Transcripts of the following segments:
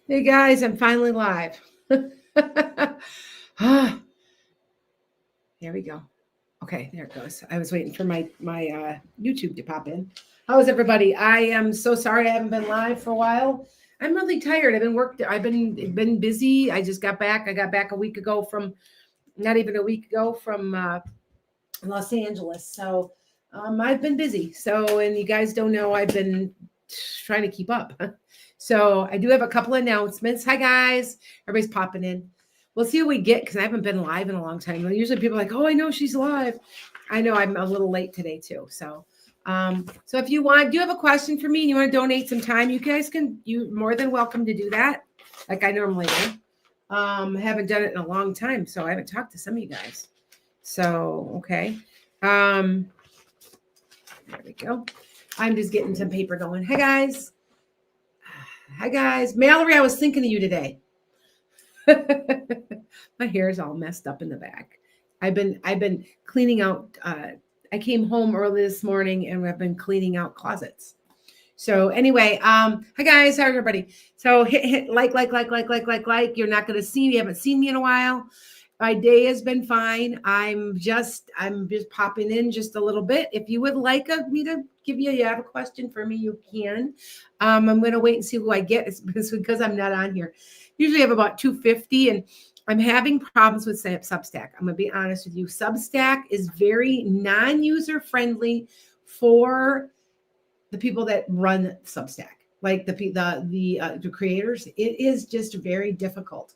Hey guys, I'm finally live. Ah, there we go. Okay, there it goes. I was waiting for my YouTube to pop in. How's everybody? I am so sorry I haven't been live for a while. I'm really tired. I've been busy. I just got back. I got back a week ago from not even a week ago from Los Angeles. So I've been busy. So and you guys don't know I've been trying to keep up. So I do have a couple of announcements. Hi guys, everybody's popping in. We'll see what we get because I haven't been live in a long time. Usually people are like, oh, I know she's live. I know I'm a little late today too. So if you want, do you have a question for me and you want to donate some time, you guys you're more than welcome to do that. Like I normally do. Haven't done it in a long time, so I haven't talked to some of you guys. So, okay. There we go. I'm just getting some paper going. Hi guys. Hi guys. Mallory, I was thinking of you today. My hair is all messed up in the back. I've been cleaning out I came home early this morning and I've been cleaning out closets. So anyway, hi guys, hi everybody. So hit like. You're not gonna see me, you haven't seen me in a while. My day has been fine. I'm just popping in just a little bit. If you would like me to give you have a question for me, you can. I'm going to wait and see who I get. It's because I'm not on here. Usually I have about 250 and I'm having problems with Substack. I'm going to be honest with you. Substack is very non-user friendly for the people that run Substack, like the creators. It is just very difficult.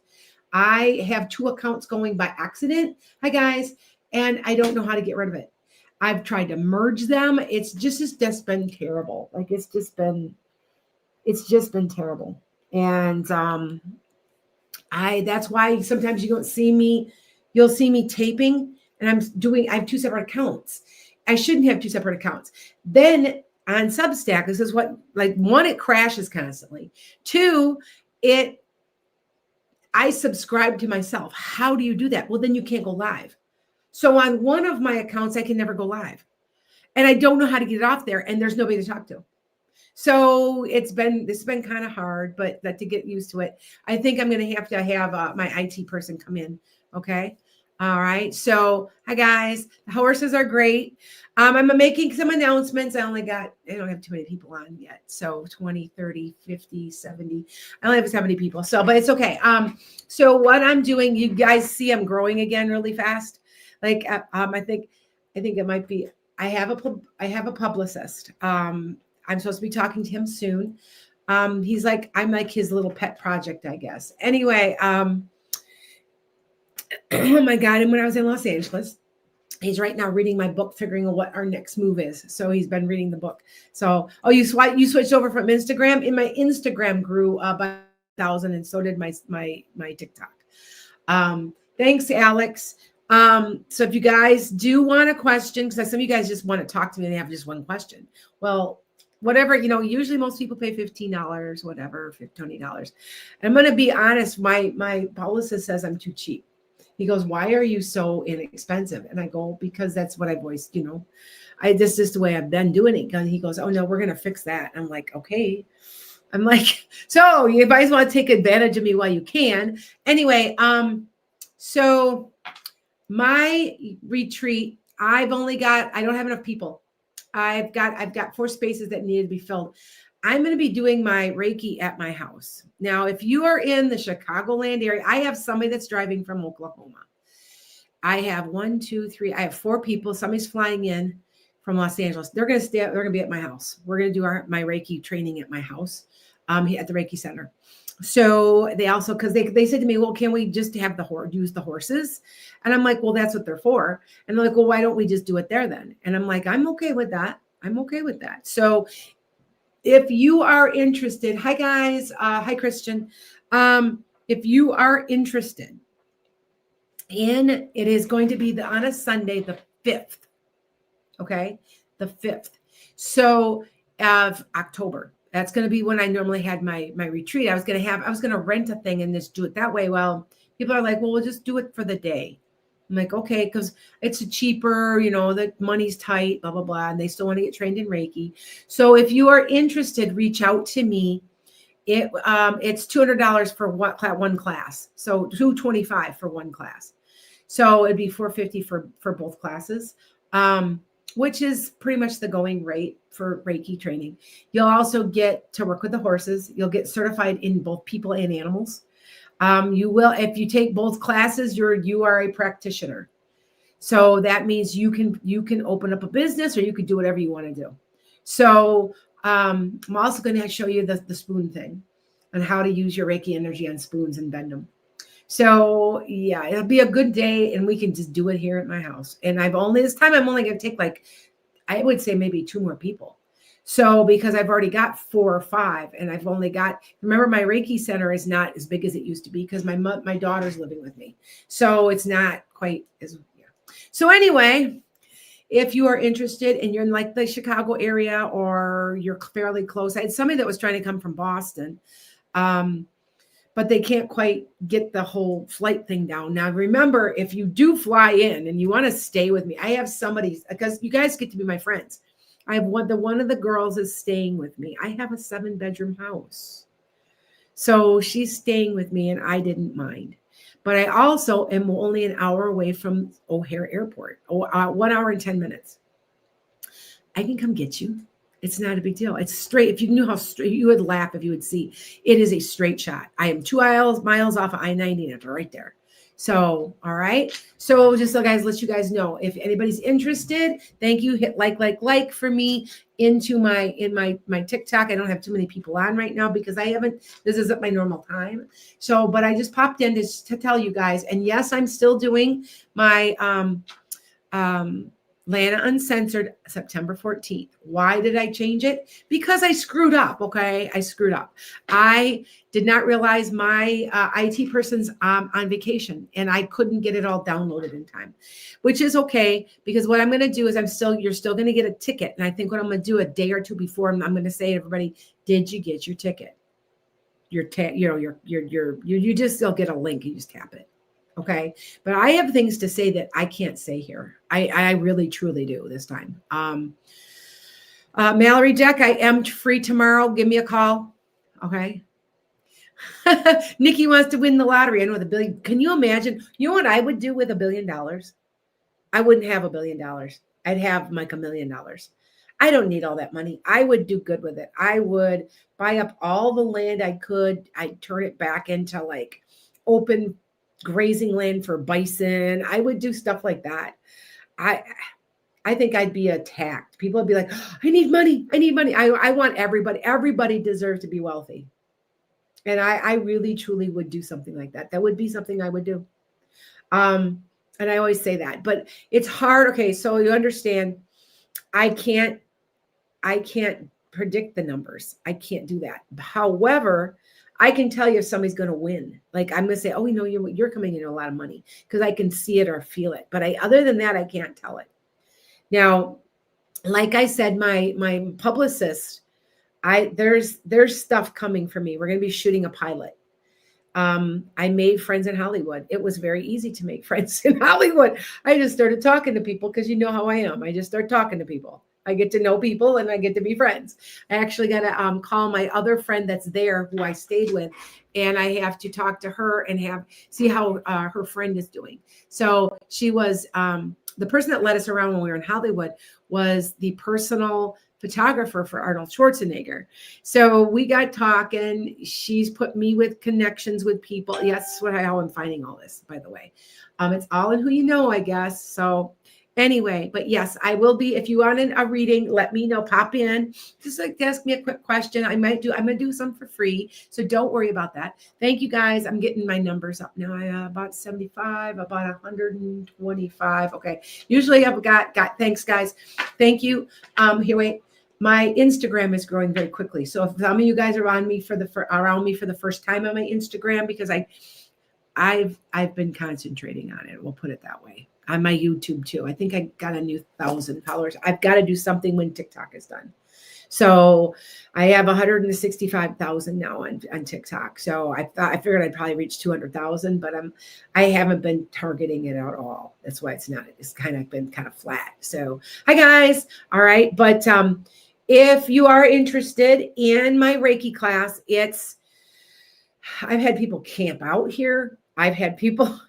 I have 2 accounts going by accident. Hi guys. And I don't know how to get rid of it. I've tried to merge them. It's just been terrible. Like it's just been terrible. And that's why sometimes you don't see me. You'll see me taping and I have 2 separate accounts. I shouldn't have 2 separate accounts. Then on Substack, this is what, like 1, it crashes constantly. 2, I subscribe to myself. How do you do that? Well, then you can't go live. So on one of my accounts, I can never go live. And I don't know how to get it off there. And there's nobody to talk to. So this has been kind of hard, but to get used to it. I think I'm going to have my IT person come in. Okay. All right. So, hi guys. The horses are great. I'm making some announcements. I don't have too many people on yet. So 20, 30, 50, 70. I only have 70 people. So, but it's okay. So what I'm doing, you guys see I'm growing again really fast. Like, I think it might be, I have a publicist. I'm supposed to be talking to him soon. I'm like his little pet project, I guess. Anyway, oh my God. And when I was in Los Angeles, he's right now reading my book, figuring out what our next move is. So he's been reading the book. So, you switched over from Instagram. And my Instagram grew by 1,000 and so did my TikTok. Thanks, Alex. So if you guys do want a question, because some of you guys just want to talk to me and they have just one question. Well, whatever, usually most people pay $15, whatever, $20. I'm going to be honest. My publicist says I'm too cheap. He goes, why are you so inexpensive? And I go, because that's what I've always, this is the way I've been doing it. And he goes, oh no, we're going to fix that. I'm like, okay. I'm like, so you guys want to take advantage of me while you can. Anyway, so my retreat, I don't have enough people. I've got 4 spaces that need to be filled. I'm going to be doing my Reiki at my house. Now, if you are in the Chicagoland area, I have somebody that's driving from Oklahoma. I have 1, 2, 3. I have 4 people. Somebody's flying in from Los Angeles. They're going to be at my house. We're going to do my Reiki training at my house, at the Reiki Center. So they also, because they said to me, well, can we just have use the horses? And I'm like, well, that's what they're for. And they're like, well, why don't we just do it there then? And I'm like, I'm okay with that. So if you are interested, hi guys, hi Christian. If you are interested it is going to be on a Sunday, the 5th. Okay. The 5th. So of October. That's going to be when I normally had my retreat. I was going to rent a thing and just do it that way. Well, people are like, well, we'll just do it for the day. I'm like, okay, because it's cheaper, the money's tight, blah, blah, blah. And they still want to get trained in Reiki. So if you are interested, reach out to me It's $200 for one class. So $225 for one class. So it'd be $450 for both classes, which is pretty much the going rate for Reiki training. You'll also get to work with the horses. You'll get certified in both people and animals. You will, if you take both classes, you are a practitioner. So that means you can open up a business, or you could do whatever you want to do. So I'm also going to show you the spoon thing and how to use your Reiki energy on spoons and bend them. So yeah, it'll be a good day, and we can just do it here at my house. And I'm only going to take, like, I would say maybe 2 more people. So because I've already got 4 or 5, and I've only got, remember, my Reiki center is not as big as it used to be because my daughter's living with me. So it's not quite as, yeah. So anyway, if you are interested and you're in like the Chicago area, or you're fairly close, I had somebody that was trying to come from Boston, but they can't quite get the whole flight thing down. Now, remember, if you do fly in and you want to stay with me, I have somebody, because you guys get to be my friends. I have one of the girls is staying with me. I have a 7-bedroom house. So she's staying with me, and I didn't mind. But I also am only an hour away from O'Hare Airport, 1 hour and 10 minutes. I can come get you. It's not a big deal. It's straight. If you knew how straight, you would laugh if you would see. It is a straight shot. I am 2 miles off of I-90, and it's right there. So, all right. So just so guys, let you guys know, if anybody's interested, thank you. Hit like for me in my TikTok. I don't have too many people on right now because this isn't my normal time. So, but I just popped in to tell you guys, and yes, I'm still doing my, Lana Uncensored September 14th. Why did I change it? Because I screwed up. Okay. I screwed up. I did not realize my IT person's on vacation, and I couldn't get it all downloaded in time, which is okay, because what I'm going to do is you're still going to get a ticket. And I think what I'm going to do a day or 2 before, I'm going to say to everybody, did you get your ticket? You just still get a link. You just tap it. Okay. But I have things to say that I can't say here. I really, truly do this time. Mallory Jack, I am free tomorrow. Give me a call. Okay. Nikki wants to win the lottery. I know, the $1 billion. Can you imagine? You know what I would do with $1 billion? I wouldn't have $1 billion. I'd have like $1 million. I don't need all that money. I would do good with it. I would buy up all the land I could. I'd turn it back into like open grazing land for bison. I would do stuff like that. I think I'd be attacked. People would be like, oh, I need money. I need money. I want everybody deserves to be wealthy. And I really, truly would do something like that. That would be something I would do. And I always say that, but it's hard. Okay. So you understand, I can't predict the numbers. I can't do that. However, I can tell you if somebody's going to win. Like, I'm going to say, oh, you're coming into a lot of money, because I can see it or feel it. But other than that, I can't tell it. Now, like I said, my publicist, there's stuff coming for me. We're going to be shooting a pilot. I made friends in Hollywood. It was very easy to make friends in Hollywood. I just started talking to people, because you know how I am. I just start talking to people. I get to know people, and I get to be friends. I actually got to call my other friend that's there, who I stayed with, and I have to talk to her and see how her friend is doing. So she was the person that led us around when we were in Hollywood, was the personal photographer for Arnold Schwarzenegger. So we got talking. She's put me with connections with people. Yes, how I'm finding all this, by the way. It's all in who you know, I guess. So anyway, but yes, I will be. If you want a reading, let me know. Pop in. Just like ask me a quick question. I'm going to do some for free. So don't worry about that. Thank you guys. I'm getting my numbers up now. I about 75, about 125. Okay. Usually I've got, thanks guys. Thank you. Here, wait. My Instagram is growing very quickly. So if some of you guys are around me for the first time on my Instagram, because I've been concentrating on it. We'll put it that way. On my YouTube too. I think I got a new 1,000 followers. I've got to do something when TikTok is done. So I have 165,000 now on TikTok. So I figured I'd probably reach 200,000, but I haven't been targeting it at all. That's why it's kind of been kind of flat. So hi guys. All right. But if you are interested in my Reiki class, I've had people camp out here. I've had people,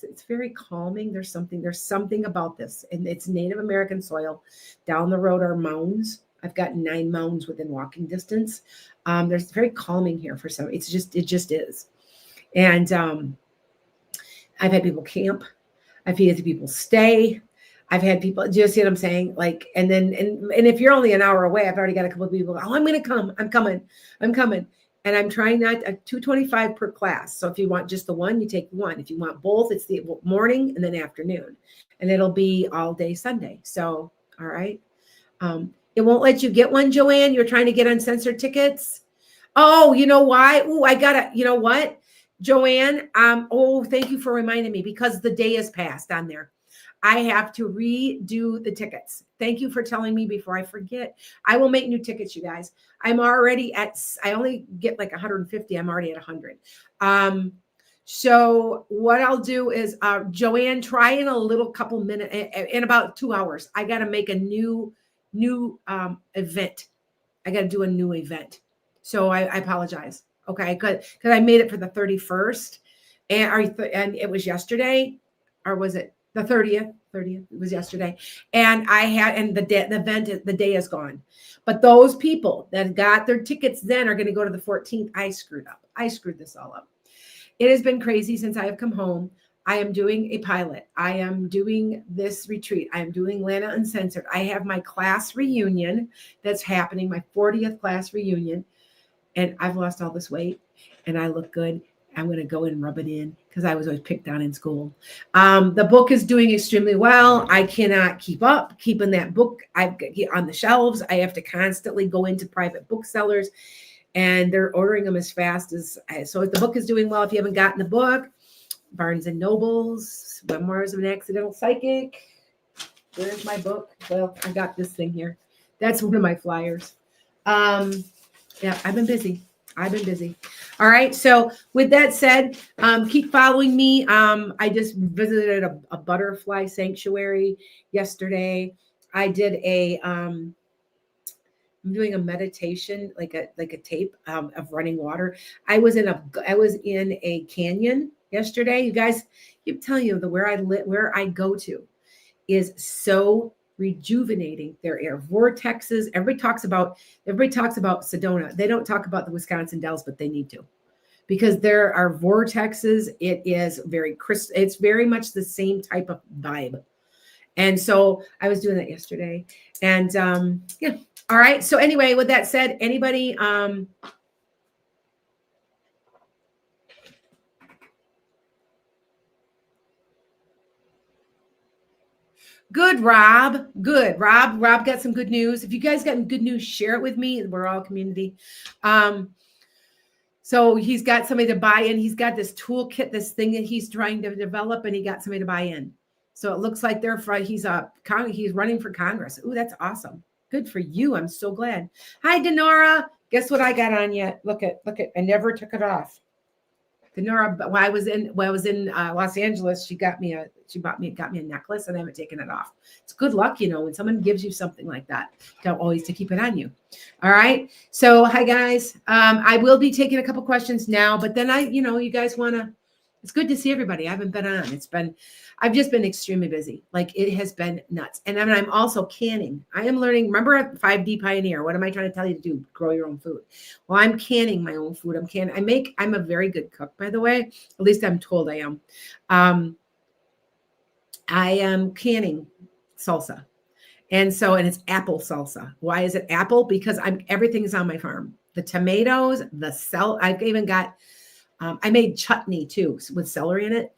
it's very calming. There's something about this, and it's Native American soil. Down the road are mounds. I've got 9 mounds within walking distance. There's very calming here for some. It just is. And I've had people camp. I've had people stay. I've had people, do you see what I'm saying? Like, and if you're only an hour away, I've already got a couple of people, oh, I'm going to come. I'm coming. And I'm trying not $225 per class. So if you want just the one, you take one. If you want both, it's the morning and then afternoon, and it'll be all day Sunday. So, all right. It won't let you get one, Joanne. You're trying to get uncensored tickets. Oh, you know why? Oh, you know what, Joanne? Thank you for reminding me, because the day has passed on there. I have to redo the tickets. Thank you for telling me before I forget. I will make new tickets, you guys. I only get like 150. I'm already at 100. So what I'll do is, Joanne, try in a little couple minutes, in about 2 hours. I got to make a new event. I got to do a new event. So I apologize. Okay. Because I made it for the 31st and it was yesterday, or was it the 30th? 30th. It was yesterday. And the day is gone. But those people that got their tickets then are going to go to the 14th. I screwed up. I screwed this all up. It has been crazy since I have come home. I am doing a pilot. I am doing this retreat. I am doing Lana Uncensored. I have my class reunion that's happening, my 40th class reunion. And I've lost all this weight and I look good. I'm going to go and rub it in because I was always picked on in school. The book is doing extremely well. I cannot keep up keeping that book on the shelves. I have to constantly go into private booksellers, and they're ordering them as fast as. So if the book is doing well, if you haven't gotten the book, Barnes and Nobles, Memoirs of an Accidental Psychic. Where's my book? Well, I got this thing here. That's one of my flyers. Yeah, I've been busy. All right. So with that said, keep following me. I just visited a butterfly sanctuary yesterday. I did I'm doing a meditation, like a tape of running water. I was in a canyon yesterday. You guys, keep telling you where I go to is so rejuvenating. There are vortexes. Everybody talks about Sedona. They don't talk about the Wisconsin Dells, but they need to, because there are vortexes. It is it's very much the same type of vibe. And so I was doing that yesterday. And yeah. All right. So anyway, with that said, anybody good, Rob. Good. Rob got some good news. If you guys got good news, share it with me. We're all community. So he's got somebody to buy in. He's got this toolkit, this thing that he's trying to develop, and he got somebody to buy in. So it looks like he's running for Congress. Ooh, that's awesome. Good for you. I'm so glad. Hi, Denora. Guess what I got on yet? Look at. I never took it off. Denora, when I was in Los Angeles, she got me a necklace, and I haven't taken it off. It's good luck, when someone gives you something like that, to keep it on you. All right. So hi guys. I will be taking a couple questions now, but then you guys it's good to see everybody. I haven't been on. I've just been extremely busy. Like, it has been nuts. And I'm also canning. I am learning. Remember 5D Pioneer? What am I trying to tell you to do? Grow your own food. Well, I'm canning my own food. I'm a very good cook, by the way. At least I'm told I am. I am canning salsa. And it's apple salsa. Why is it apple? Because everything is on my farm. The tomatoes, I've even got, I made chutney too with celery in it.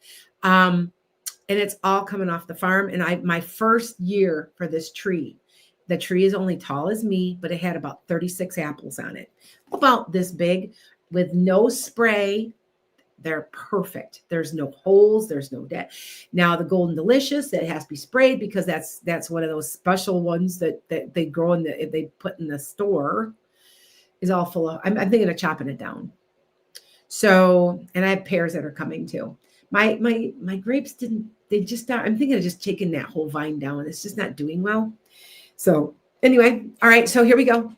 And it's all coming off the farm. And my first year for this tree, the tree is only tall as me, but it had about 36 apples on it, about this big, with no spray. They're perfect. There's no holes. There's no debt. Now the Golden Delicious, it has to be sprayed because that's one of those special ones that they grow they put in the store, is all full of. I'm thinking of chopping it down. So, and I have pears that are coming too. My grapes I'm thinking of just taking that whole vine down. It's just not doing well. So Anyway, all right. So here we go.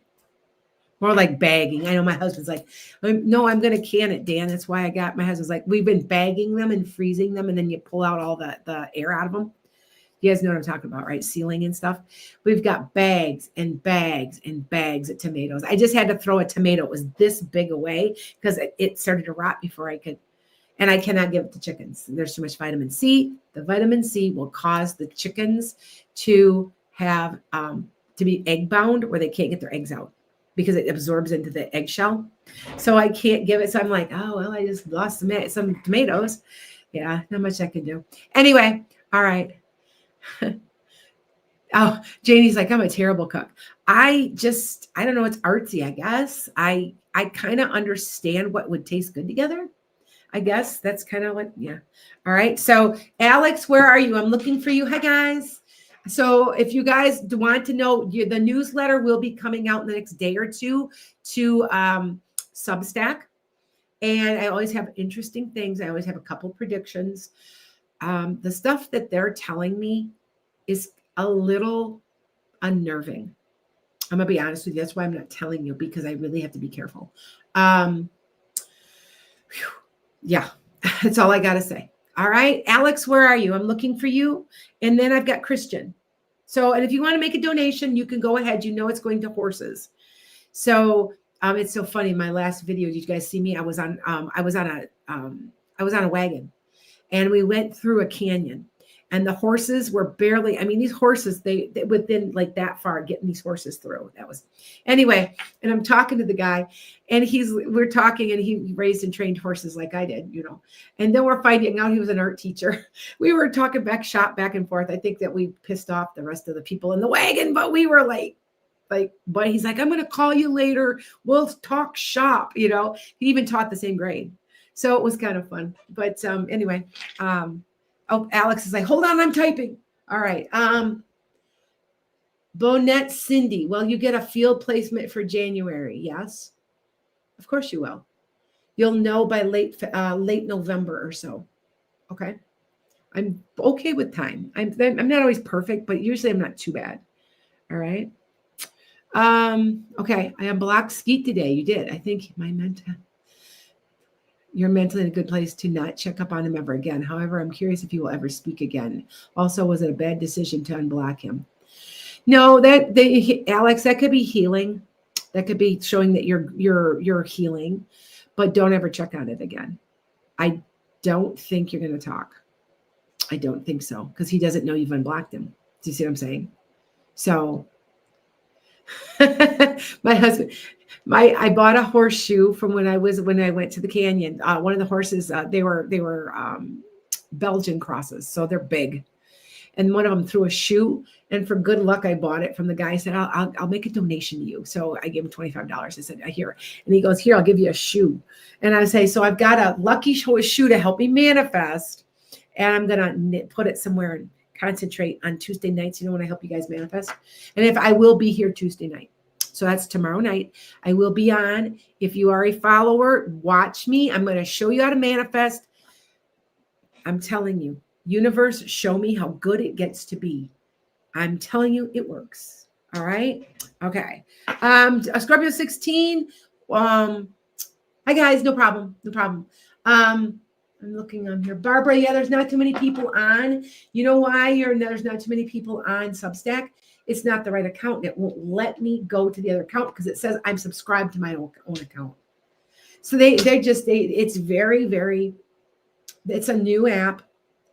More like bagging. I know my husband's like, no, I'm going to can it, Dan. That's why I got my husband's like, we've been bagging them and freezing them, and then you pull out all the air out of them. You guys know what I'm talking about, right? Sealing and stuff. We've got bags and bags and bags of tomatoes. I just had to throw a tomato. It was this big away because it started to rot before I could. And I cannot give it to chickens. There's too much vitamin C. The vitamin C will cause the chickens to have to be egg bound where they can't get their eggs out because it absorbs into the eggshell. So I can't give it. So I'm like, oh, well, I just lost some tomatoes. Yeah, not much I can do. Anyway, all right. Oh, Janie's like, I'm a terrible cook. I don't know. It's artsy, I guess. I kind of understand what would taste good together. I guess that's kind of what, yeah. All right. So Alex, where are you? I'm looking for you. Hi, guys. So if you guys want to know, the newsletter will be coming out in the next day or two to Substack. And I always have interesting things. I always have a couple predictions. The stuff that they're telling me is a little unnerving. I'm going to be honest with you. That's why I'm not telling you, because I really have to be careful. Yeah, that's all I got to say. All right. Alex, where are you? I'm looking for you. And then I've got Christian. So, and if you want to make a donation, you can go ahead. You know, it's going to horses. So it's so funny. My last video, did you guys see me? I was on a wagon, and we went through a canyon, and the horses were barely, I mean, these horses, they within like that far getting these horses through. That was, anyway. And I'm talking to the guy, and we're talking, and he raised and trained horses like I did, you know. And then we're finding out he was an art teacher. We were talking back and forth. I think that we pissed off the rest of the people in the wagon, but we were like, but he's like, I'm going to call you later. We'll talk shop, you know. He even taught the same grade. So it was kind of fun. But anyway, oh, Alex is like, hold on, I'm typing. All right. Bonette Cindy, well, you get a field placement for January. Yes, of course you will. You'll know by late November or so. Okay. I'm okay with time. I'm not always perfect, but usually I'm not too bad. All right. Okay. I unblocked Skeet today. You did. I think you're mentally in a good place to not check up on him ever again. However, I'm curious if he will ever speak again. Also, was it a bad decision to unblock him? No, Alex, that could be healing. That could be showing that you're healing, but don't ever check on it again. I don't think you're going to talk. I don't think so, because he doesn't know you've unblocked him. Do you see what I'm saying? So my husband, I bought a horseshoe from when I went to the canyon. One of the horses, they were Belgian crosses, so they're big. And one of them threw a shoe, and for good luck, I bought it from the guy. I said, I'll make a donation to you. So I gave him $25. I said, here. And he goes, here, I'll give you a shoe. And I say, so I've got a lucky shoe to help me manifest. And I'm going to put it somewhere and concentrate on Tuesday nights, you know, when I help you guys manifest. And if I will be here Tuesday night. So that's tomorrow night. I will be on. If you are a follower, watch me. I'm going to show you how to manifest. I'm telling you, universe, show me how good it gets to be. I'm telling you, it works. All right. Okay. Scorpio 16. Hi guys. No problem. I'm looking on here. Barbara, yeah, there's not too many people on. You know why there's not too many people on Substack? It's not the right account. It won't let me go to the other account because it says I'm subscribed to my own account. So it's very, very, it's a new app.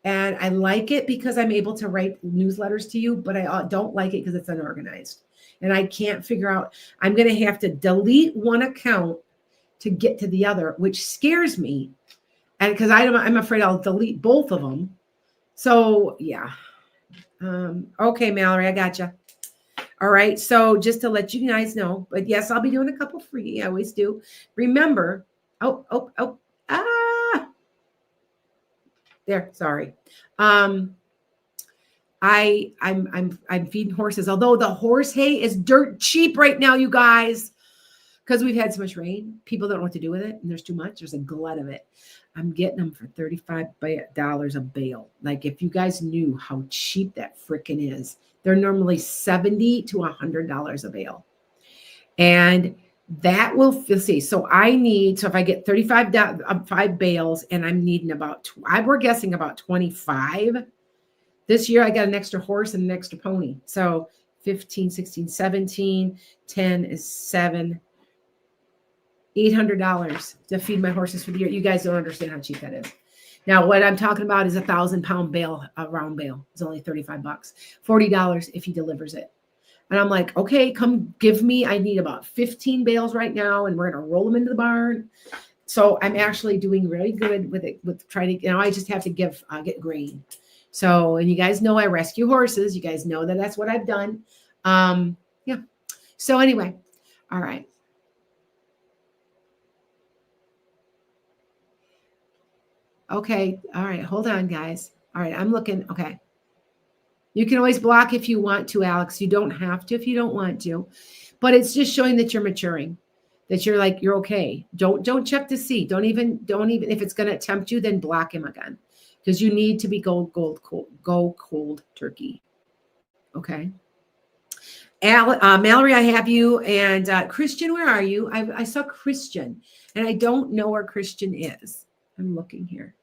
And I like it because I'm able to write newsletters to you, but I don't like it because it's unorganized. And I can't figure out, I'm going to have to delete one account to get to the other, which scares me. And because I'm afraid I'll delete both of them. So yeah. Okay, Mallory, I gotcha. All right. So just to let you guys know, but yes, I'll be doing a couple free. I always do. Remember, there. Sorry. I'm feeding horses. Although the horse hay is dirt cheap right now, you guys. because we've had so much rain, people don't know what to do with it, and there's too much. There's a glut of it. I'm getting them for $35 a bale. Like, if you guys knew how cheap that frickin' is, they're normally $70 to $100 a bale. And that will, you'll see. So if I get 5 bales, and I'm needing we're guessing about 25. This year I got an extra horse and an extra pony. So 15, 16, 17, 10 is 7, $800 to feed my horses for the year. You guys don't understand how cheap that is. Now, what I'm talking about is a 1,000-pound bale, a round bale. It's only $35, $40 if he delivers it. And I'm like, okay, come give me, I need about 15 bales right now, and we're going to roll them into the barn. So I'm actually doing really good with it, with trying to, I just have to get grain. So, and you guys know I rescue horses. You guys know that that's what I've done. Yeah. So anyway, all right. Okay. All right. Hold on, guys. All right. I'm looking. Okay. You can always block if you want to, Alex. You don't have to if you don't want to, but it's just showing that you're maturing, that you're like, you're okay. Don't check to see. Don't even, if it's going to tempt you, then block him again, because you need to be go cold turkey. Okay. Mallory, I have you. And Christian, where are you? I saw Christian, and I don't know where Christian is. I'm looking here.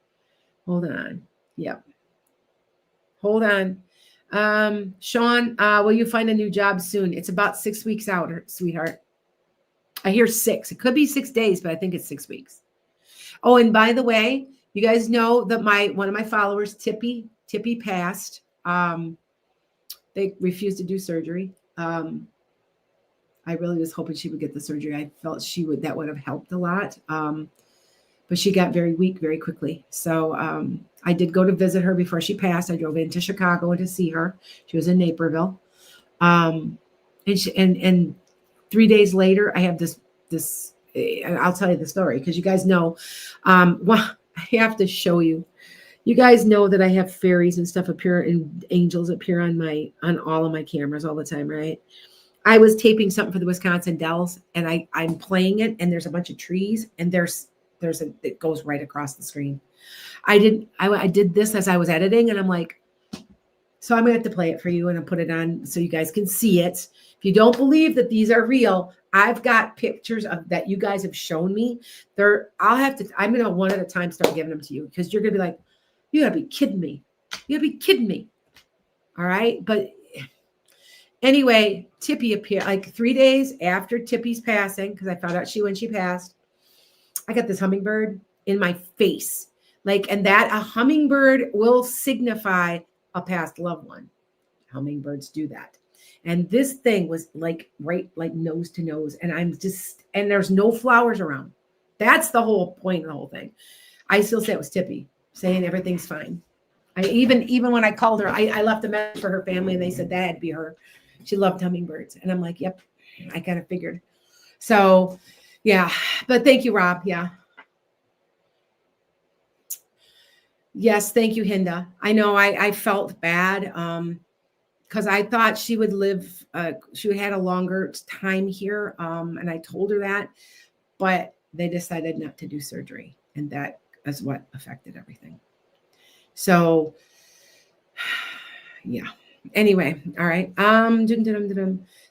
Hold on. Yep. Hold on. Sean, will you find a new job soon? It's about 6 weeks out, sweetheart. I hear 6. It could be 6 days, but I think it's 6 weeks. Oh, and by the way, you guys know that one of my followers, Tippy passed. They refused to do surgery. I really was hoping she would get the surgery. I felt that would have helped a lot. But she got very weak very quickly. So I did go to visit her before she passed. I drove into Chicago to see her. She was in Naperville. And 3 days later, I have this, I'll tell you the story, because you guys know, well, I have to show you. You guys know that I have fairies and stuff appear, and angels appear on all of my cameras all the time, right? I was taping something for the Wisconsin Dells, and I'm playing it, and there's a bunch of trees, and it goes right across the screen. I did this as I was editing, and I'm like, so I'm going to have to play it for you, and I'll put it on so you guys can see it. If you don't believe that these are real, I've got pictures that you guys have shown me. I'm going to one at a time start giving them to you, because you're going to be like, you got to be kidding me. You got to be kidding me. All right. But anyway, Tippy appeared like 3 days after Tippy's passing, because I found out when she passed. I got this hummingbird in my face. And that a hummingbird will signify a past loved one. Hummingbirds do that. And this thing was right nose to nose. And and there's no flowers around. That's the whole point of the whole thing. I still say it was Tippy saying everything's fine. Even when I called her, I left a message for her family, and they said that had to be her. She loved hummingbirds. And I'm like, yep, I kind of figured. So yeah, but thank you, Rob. Yeah. Yes, thank you, Hinda. I know I felt bad because I thought she would live, she would had a longer time here, and I told her that, but they decided not to do surgery, and that is what affected everything. So, yeah. Anyway, all right.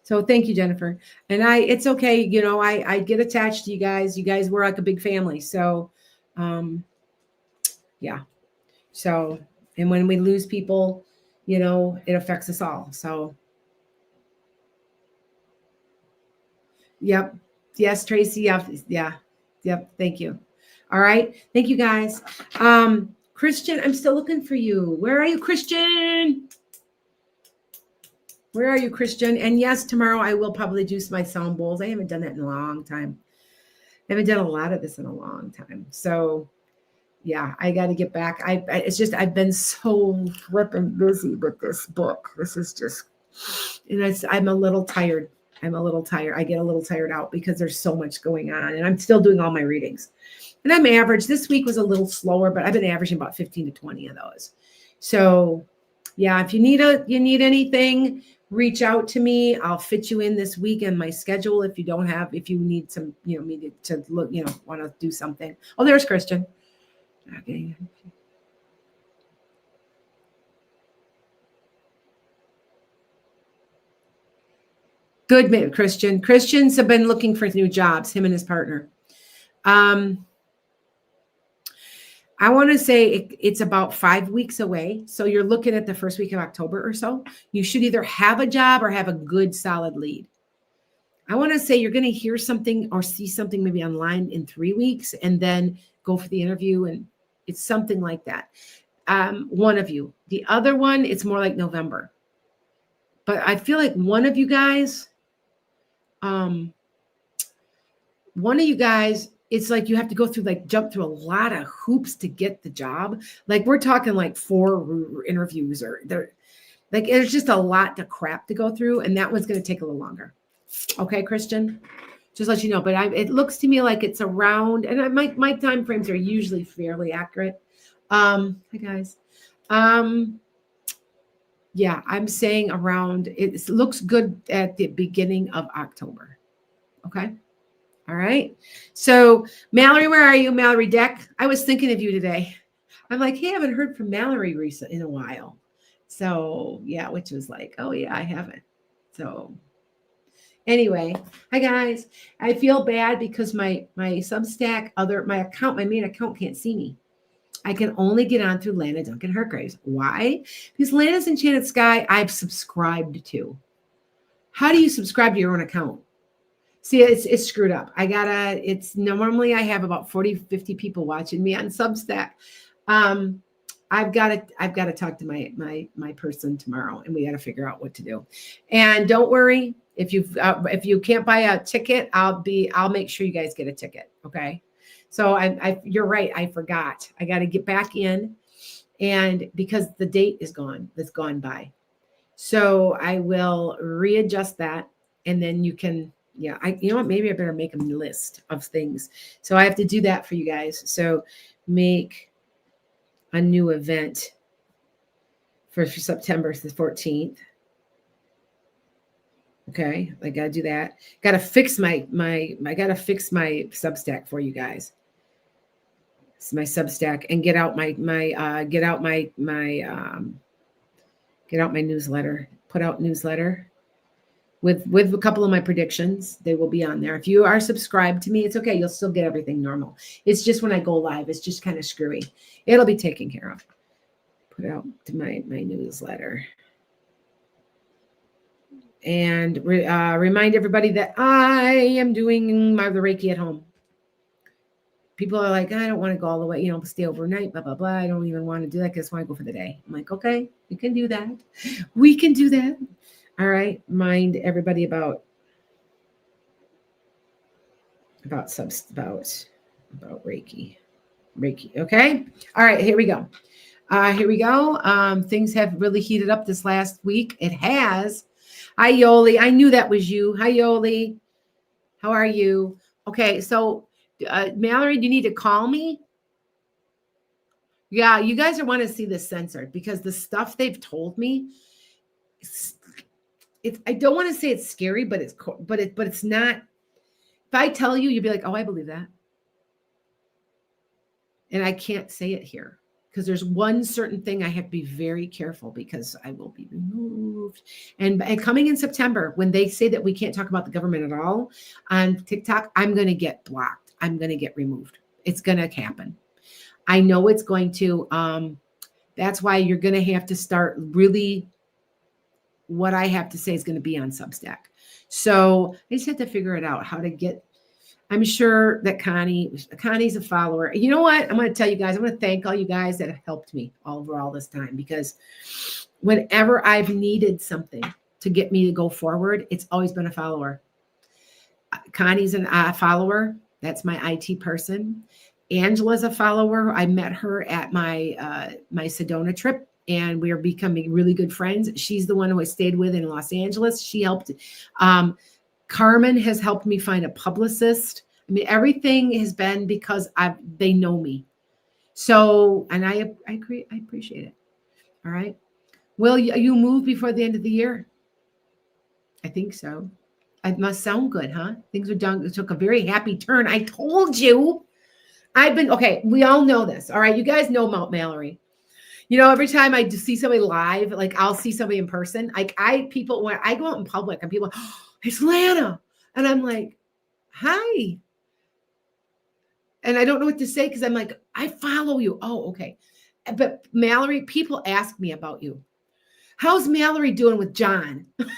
So thank you, Jennifer. And it's okay. I get attached to you guys. You guys were like a big family. So, yeah. So, and when we lose people, it affects us all. So, yep. Yes, Tracy. Yeah. Yep. Thank you. All right. Thank you, guys. Christian, I'm still looking for you. Where are you, Christian? Where are you, Christian? And yes, tomorrow I will probably do my sound bowls. I haven't done that in a long time. I haven't done a lot of this in a long time. So, yeah, I got to get back. I've been so flipping busy with this book. This is just, I'm a little tired. I get a little tired out because there's so much going on, and I'm still doing all my readings. And I'm average. This week was a little slower, but I've been averaging about 15 to 20 of those. So, yeah, if you need anything, reach out to me. I'll fit you in this week in my schedule. If you need some, me to look, want to do something. Oh, there's Christian. Okay. Good man, Christian. Christians have been looking for new jobs, him and his partner. I want to say it's about 5 weeks away. So you're looking at the first week of October or so. You should either have a job or have a good, solid lead. I want to say you're going to hear something or see something maybe online in 3 weeks and then go for the interview. And it's something like that. One of you. The other one, it's more like November. But I feel like one of you guys, it's like you have to go through, like, jump through a lot of hoops to get the job. Like, we're talking like 4 interviews, or like, there's just a lot to crap to go through. And that one's going to take a little longer. Okay, Christian, just let you know. But it looks to me like it's around, and my time frames are usually fairly accurate. Hi guys. Yeah, I'm saying around, it looks good at the beginning of October. Okay. All right. So Mallory, where are you? Mallory Deck. I was thinking of you today. I'm like, hey, I haven't heard from Mallory in a while. So yeah, which was like, oh yeah, I haven't. So anyway, hi guys. I feel bad because my Substack, my main account can't see me. I can only get on through Lana Duncan Hargraves. Why? Because Lana's Enchanted Sky, I've subscribed to. How do you subscribe to your own account? See, it's screwed up. Normally I have about 40, 50 people watching me on Substack. I've got to talk to my person tomorrow, and we got to figure out what to do. And don't worry, if you can't buy a ticket, I'll make sure you guys get a ticket. Okay. So you're right. I forgot. I got to get back in, and because the date is gone, that's gone by. So I will readjust that, and then you can, you know what? Maybe I better make a list of things. So I have to do that for you guys. So make a new event for September the 14th. Okay, I gotta do that. Gotta fix my Substack for you guys. It's my Substack, and get out my newsletter. Put out newsletter with a couple of my predictions. They will be on there. If you are subscribed to me, it's okay. You'll still get everything normal. It's just when I go live, it's just kind of screwy. It'll be taken care of. Put out to my newsletter. And remind everybody that I am doing the Reiki at home. People are like, I don't want to go all the way, stay overnight, blah, blah, blah. I don't even want to do that. I just want to go for the day. I'm like, okay, you can do that. We can do that. All right. Mind everybody about Reiki. Okay. All right. Here we go. Things have really heated up this last week. It has. Hi, Yoli. I knew that was you. Hi, Yoli. How are you? Okay. So, Mallory, do you need to call me? Yeah, you guys want to see this censored because the stuff they've told me, I don't want to say it's scary, but it's not. If I tell you, you'll be like, oh, I believe that. And I can't say it here because there's one certain thing I have to be very careful because I will be removed. And coming in September, when they say that we can't talk about the government at all on TikTok, I'm going to get blocked. I'm going to get removed. It's going to happen. I know it's going to. That's why you're going to have to start really. What I have to say is going to be on Substack. So I just have to figure it out how to get. I'm sure that Connie's a follower. You know what? I'm going to tell you guys. I'm going to thank all you guys that have helped me over all this time, because whenever I've needed something to get me to go forward, it's always been a follower. Connie's a follower. That's my IT person. Angela's a follower. I met her at my Sedona trip, and we are becoming really good friends. She's the one who I stayed with in Los Angeles. She helped. Carmen has helped me find a publicist. I mean, everything has been because they know me. So, and I appreciate it. All right. Will you move before the end of the year? I think so. It must sound good, huh? Things are done. It took a very happy turn. I told you. Okay. We all know this. All right. You guys know Mount Mallory. Every time I see somebody live, like I'll see somebody in person, people, when I go out in public and people, oh, it's Lana. And I'm like, hi. And I don't know what to say because I'm like, I follow you. Oh, okay. But Mallory, people ask me about you. How's Mallory doing with John? And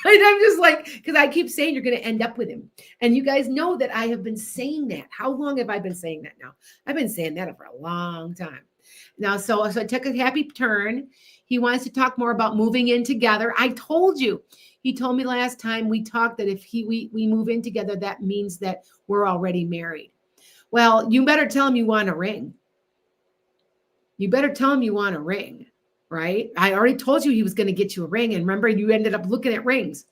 I'm just like, because I keep saying you're going to end up with him. And you guys know that I have been saying that. How long have I been saying that now? I've been saying that for a long time. Now, so I took a happy turn. He wants to talk more about moving in together. I told you. He told me last time we talked that if we move in together, that means that we're already married. Well, you better tell him you want a ring. You better tell him you want a ring, right? I already told you he was going to get you a ring. And remember, you ended up looking at rings.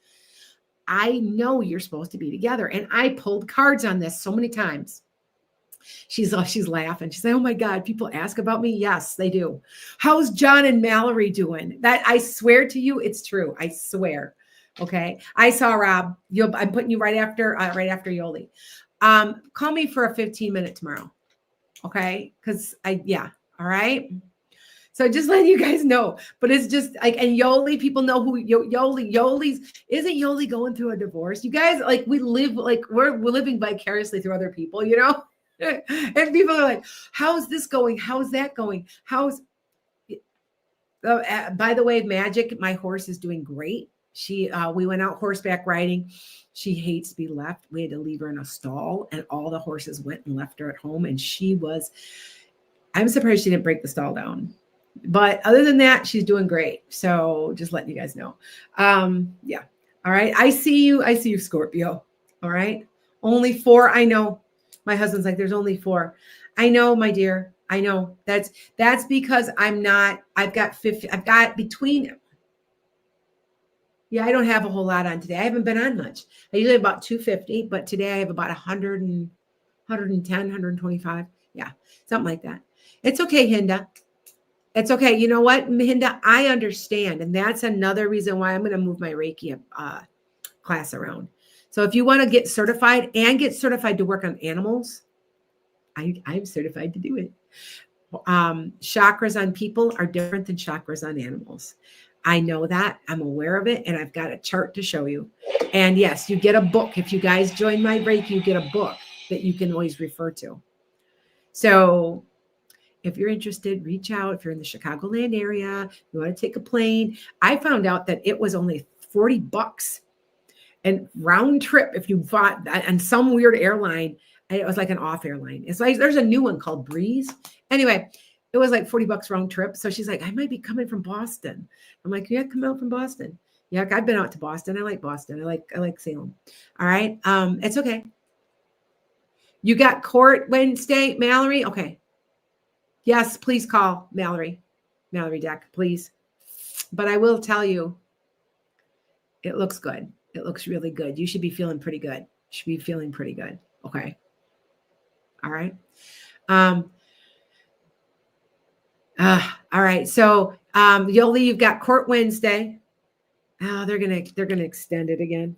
I know you're supposed to be together. And I pulled cards on this so many times. She's laughing. She's like, oh my God, people ask about me. Yes, they do. How's John and Mallory doing? That I swear to you, it's true. I swear. Okay. I saw Rob. I'm putting you right after Yoli. Call me for a 15-minute tomorrow. Okay. Cause all right. So just letting you guys know, but it's just like, and Yoli, people know who isn't Yoli going through a divorce? You guys, like we live, like we're living vicariously through other people, and people are like, how's this going? How's that going? By the way, Magic, my horse is doing great. We went out horseback riding. She hates to be left. We had to leave her in a stall and all the horses went and left her at home. And I'm surprised she didn't break the stall down. But other than that, she's doing great. So just letting you guys know. Yeah. All right. I see you, Scorpio. All right. Only 4. I know. My husband's like, there's only 4. I know, my dear. I know. That's because I've got 50. I've got between. Yeah, I don't have a whole lot on today. I haven't been on much. I usually have about 250, but today I have about 100 and 110, 125. Yeah, something like that. It's okay, Hinda. It's okay. You know what, Hinda? I understand. And that's another reason why I'm going to move my Reiki class around. So if you want to get certified to work on animals, I'm certified to do it. Chakras on people are different than chakras on animals. I know that. I'm aware of it. And I've got a chart to show you. And yes, you get a book. If you guys join my Reiki, you get a book that you can always refer to. So if you're interested, reach out. If you're in the Chicagoland area, you want to take a plane. I found out that it was only $40 and round trip. If you bought on some weird airline, it was like an off airline. It's like, there's a new one called Breeze. Anyway, it was like $40 round trip. So she's like, I might be coming from Boston. I'm like, yeah, come out from Boston. Yeah, I've been out to Boston. I like Boston. I like Salem. All right. It's okay. You got court Wednesday, Mallory? Okay. Yes, please call Mallory Deck, please. But I will tell you, it looks good. It looks really good. You should be feeling pretty good. You should be feeling pretty good. Okay. All right. All right. So Yoli, you've got court Wednesday. Oh, they're gonna extend it again.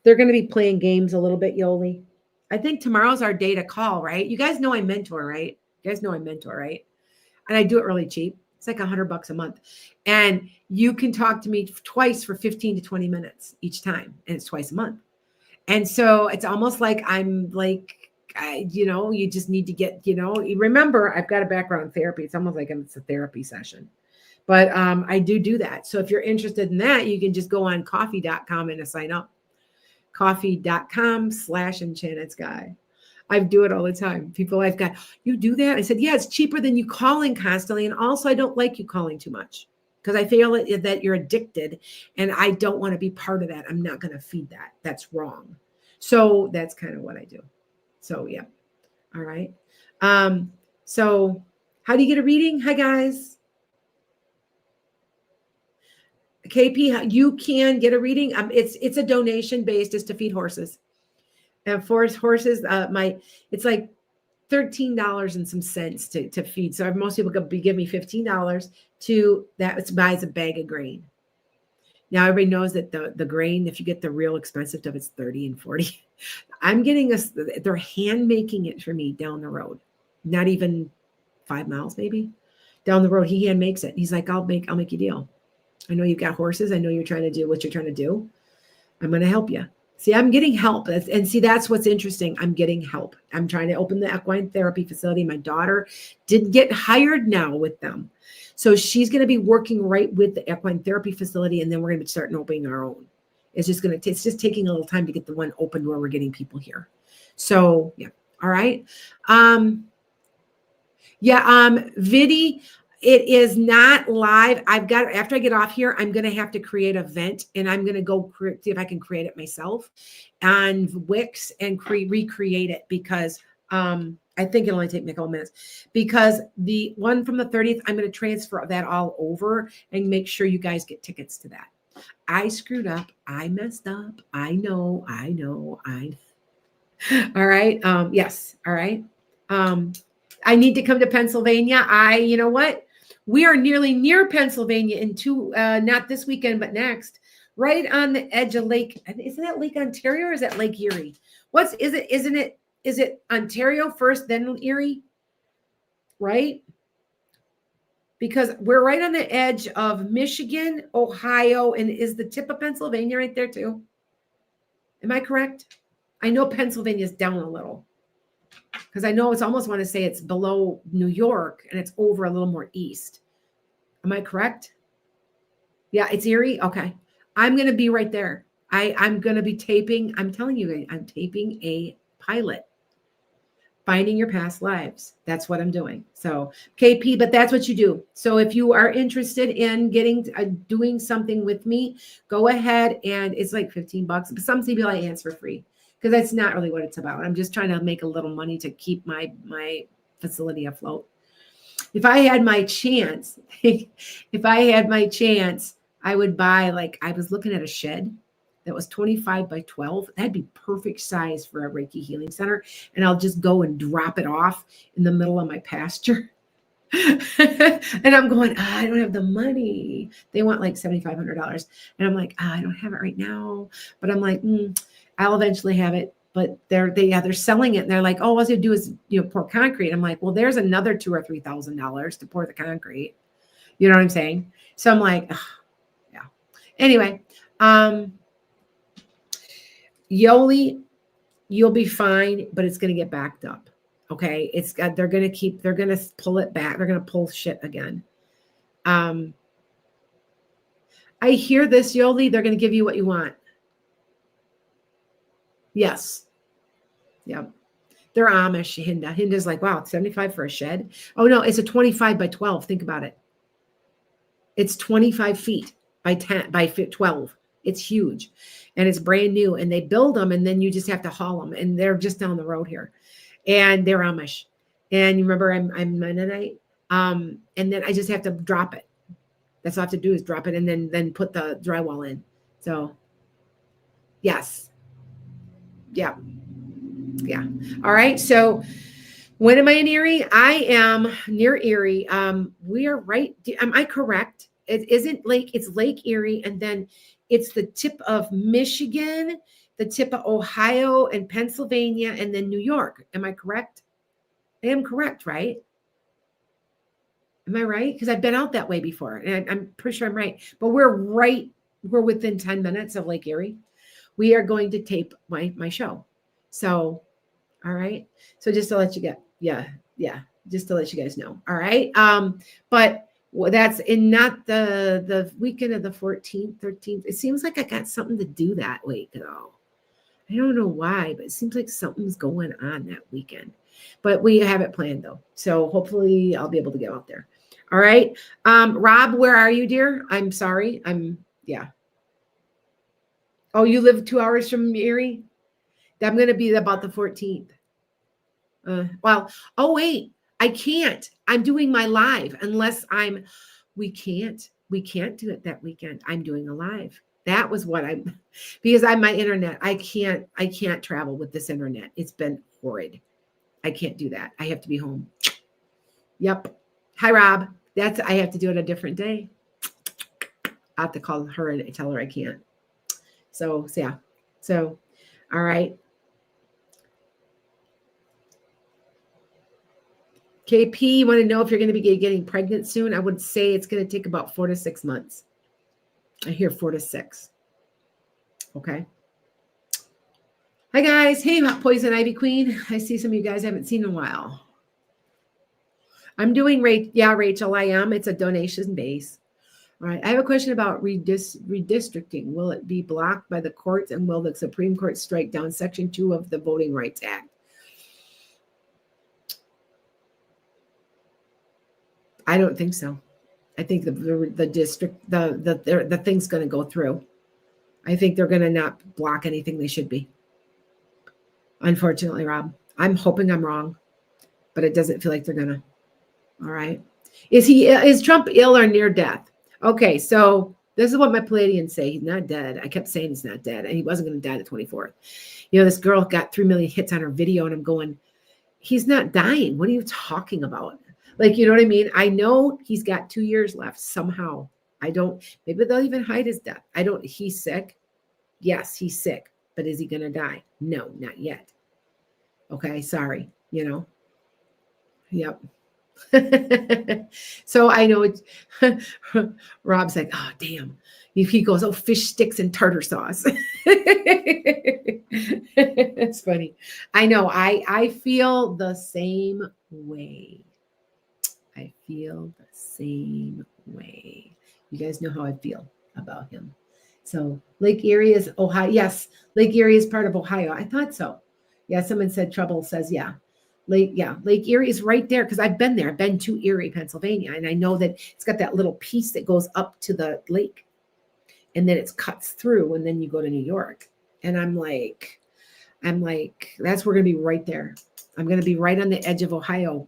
They're gonna be playing games a little bit, Yoli. I think tomorrow's our day to call, right? You guys know I mentor, right? And I do it really cheap. It's like $100 a month. And you can talk to me twice for 15 to 20 minutes each time. And it's twice a month. And so it's almost like I'm like, you just need to get, remember, I've got a background in therapy. It's almost like it's a therapy session. But I do that. So if you're interested in that, you can just go on coffee.com and sign up. Coffee.com/enchantedskye. I do it all the time. People I've got, you do that? I said, yeah, it's cheaper than you calling constantly. And also I don't like you calling too much because I feel that you're addicted and I don't want to be part of that. I'm not going to feed that. That's wrong. So that's kind of what I do. So yeah. All right. So how do you get a reading? Hi guys. KP, you can get a reading. It's a donation based just to feed horses. And for horses, it's like $13 and some cents to feed. So most people could give me $15 that buys a bag of grain. Now everybody knows that the grain, if you get the real expensive stuff, it's 30 and 40. I'm getting they're hand making it for me down the road. Not even 5 miles, maybe down the road. He hand makes it. He's like, I'll make you a deal. I know you've got horses. I know you're trying to do what you're trying to do. I'm going to help you. See, I'm getting help. And see, that's what's interesting. I'm getting help. I'm trying to open the equine therapy facility. My daughter did get hired now with them. So she's going to be working right with the equine therapy facility. And then we're going to be starting opening our own. It's just taking a little time to get the one open where we're getting people here. So yeah. All right. Vidi, it is not live. After I get off here, I'm going to have to create an event, and I'm going to go see if I can create it myself on Wix and recreate it, because I think it'll only take me a couple minutes, because the one from the 30th, I'm going to transfer that all over and make sure you guys get tickets to that. I screwed up. I messed up. I know. All right. Yes. All right. I need to come to Pennsylvania. You know what? We are nearly near Pennsylvania not this weekend, but next, right on the edge of Lake. Isn't that Lake Ontario or is that Lake Erie? Is it Ontario first, then Erie? Right? Because we're right on the edge of Michigan, Ohio, and is the tip of Pennsylvania right there too? Am I correct? I know Pennsylvania's down a little, because I know almost want to say it's below New York and it's over a little more east. Am I correct? Yeah, it's Erie. Okay. I'm going to be right there. I'm going to be taping. I'm telling you, I'm taping a pilot, Finding Your Past Lives. That's what I'm doing. So KP, but that's what you do. So if you are interested in doing something with me, go ahead, and it's like $15, but some people I answer for free, because that's not really what it's about. I'm just trying to make a little money to keep my facility afloat. If I had my chance, I would buy, I was looking at a shed that was 25 by 12. That'd be perfect size for a Reiki healing center. And I'll just go and drop it off in the middle of my pasture. And I'm going, I don't have the money. They want like $7,500. And I'm like, I don't have it right now. But I'm like, I'll eventually have it. But they're selling it. And they're like, oh, all you do is, pour concrete. I'm like, well, there's another $2,000 or $3,000 to pour the concrete. You know what I'm saying? So I'm like, yeah. Anyway, Yoli, you'll be fine, but it's going to get backed up. Okay. They're going to pull it back. They're going to pull shit again. I hear this, Yoli. They're going to give you what you want. Yes. Yep. They're Amish, Hinda. Hinda's like, wow, 75 for a shed. Oh no, it's a 25 by 12. Think about it. It's 25 feet by 12. It's huge. And it's brand new. And they build them, and then you just have to haul them. And they're just down the road here. And they're Amish. And you remember I'm Mennonite. And then I just have to drop it. That's all I have to do is drop it and then put the drywall in. So yes. Yeah. Yeah. All right. So when am I in Erie? I am near Erie. We are right. Am I correct? It isn't it's Lake Erie. And then it's the tip of Michigan, the tip of Ohio and Pennsylvania, and then New York. Am I correct? I am correct, right? Am I right? Because I've been out that way before, and I'm pretty sure I'm right. But we're within 10 minutes of Lake Erie. We are going to tape my show. So, all right. So just to let you just to let you guys know. All right. But that's not the weekend of the 14th, 13th. It seems like I got something to do that week though. I don't know why, but it seems like something's going on that weekend. But we have it planned though. So hopefully I'll be able to get out there. All right. Rob, where are you, dear? I'm sorry. Oh, you live 2 hours from Erie? I'm going to be about the 14th. Oh, wait, I can't. I'm doing my live unless we can't do it that weekend. I'm doing a live. That was what because my internet, I can't travel with this internet. It's been horrid. I can't do that. I have to be home. Yep. Hi, Rob. I have to do it a different day. I have to call her and tell her I can't. So yeah. So, all right. KP, you want to know if you're going to be getting pregnant soon? I would say it's going to take about 4 to 6 months. I hear 4 to 6. Okay. Hi, guys. Hey, Hot Poison Ivy Queen. I see some of you guys I haven't seen in a while. I'm doing, yeah, Rachel, I am. It's a donation base. All right. I have a question about redistricting. Will it be blocked by the courts, and will the Supreme Court strike down Section 2 of the Voting Rights Act? I don't think so. I think the district, the thing's going to go through. I think they're going to not block anything they should be. Unfortunately, Rob, I'm hoping I'm wrong, but it doesn't feel like they're going to. All right. Is Trump ill or near death? Okay. So this is what my Palladians say. He's not dead. I kept saying he's not dead, and he wasn't going to die the 24th. You know, this girl got 3 million hits on her video, and I'm going, he's not dying. What are you talking about? Like, you know what I mean? I know he's got 2 years left somehow. Maybe they'll even hide his death. He's sick. Yes, he's sick, but is he going to die? No, not yet. Okay. Sorry. You know? Yep. So I know Rob's like, oh, damn. He goes, oh, fish sticks and tartar sauce. It's funny. I know. I feel the same way. I feel the same way. You guys know how I feel about him. So Lake Erie is Ohio. Yes, Lake Erie is part of Ohio. I thought so. Yeah, someone said Trouble says, yeah. Lake Erie is right there because I've been there. I've been to Erie, Pennsylvania, and I know that it's got that little piece that goes up to the lake, and then it cuts through, and then you go to New York. And I'm like, that's we're gonna be right there. I'm gonna be right on the edge of Ohio,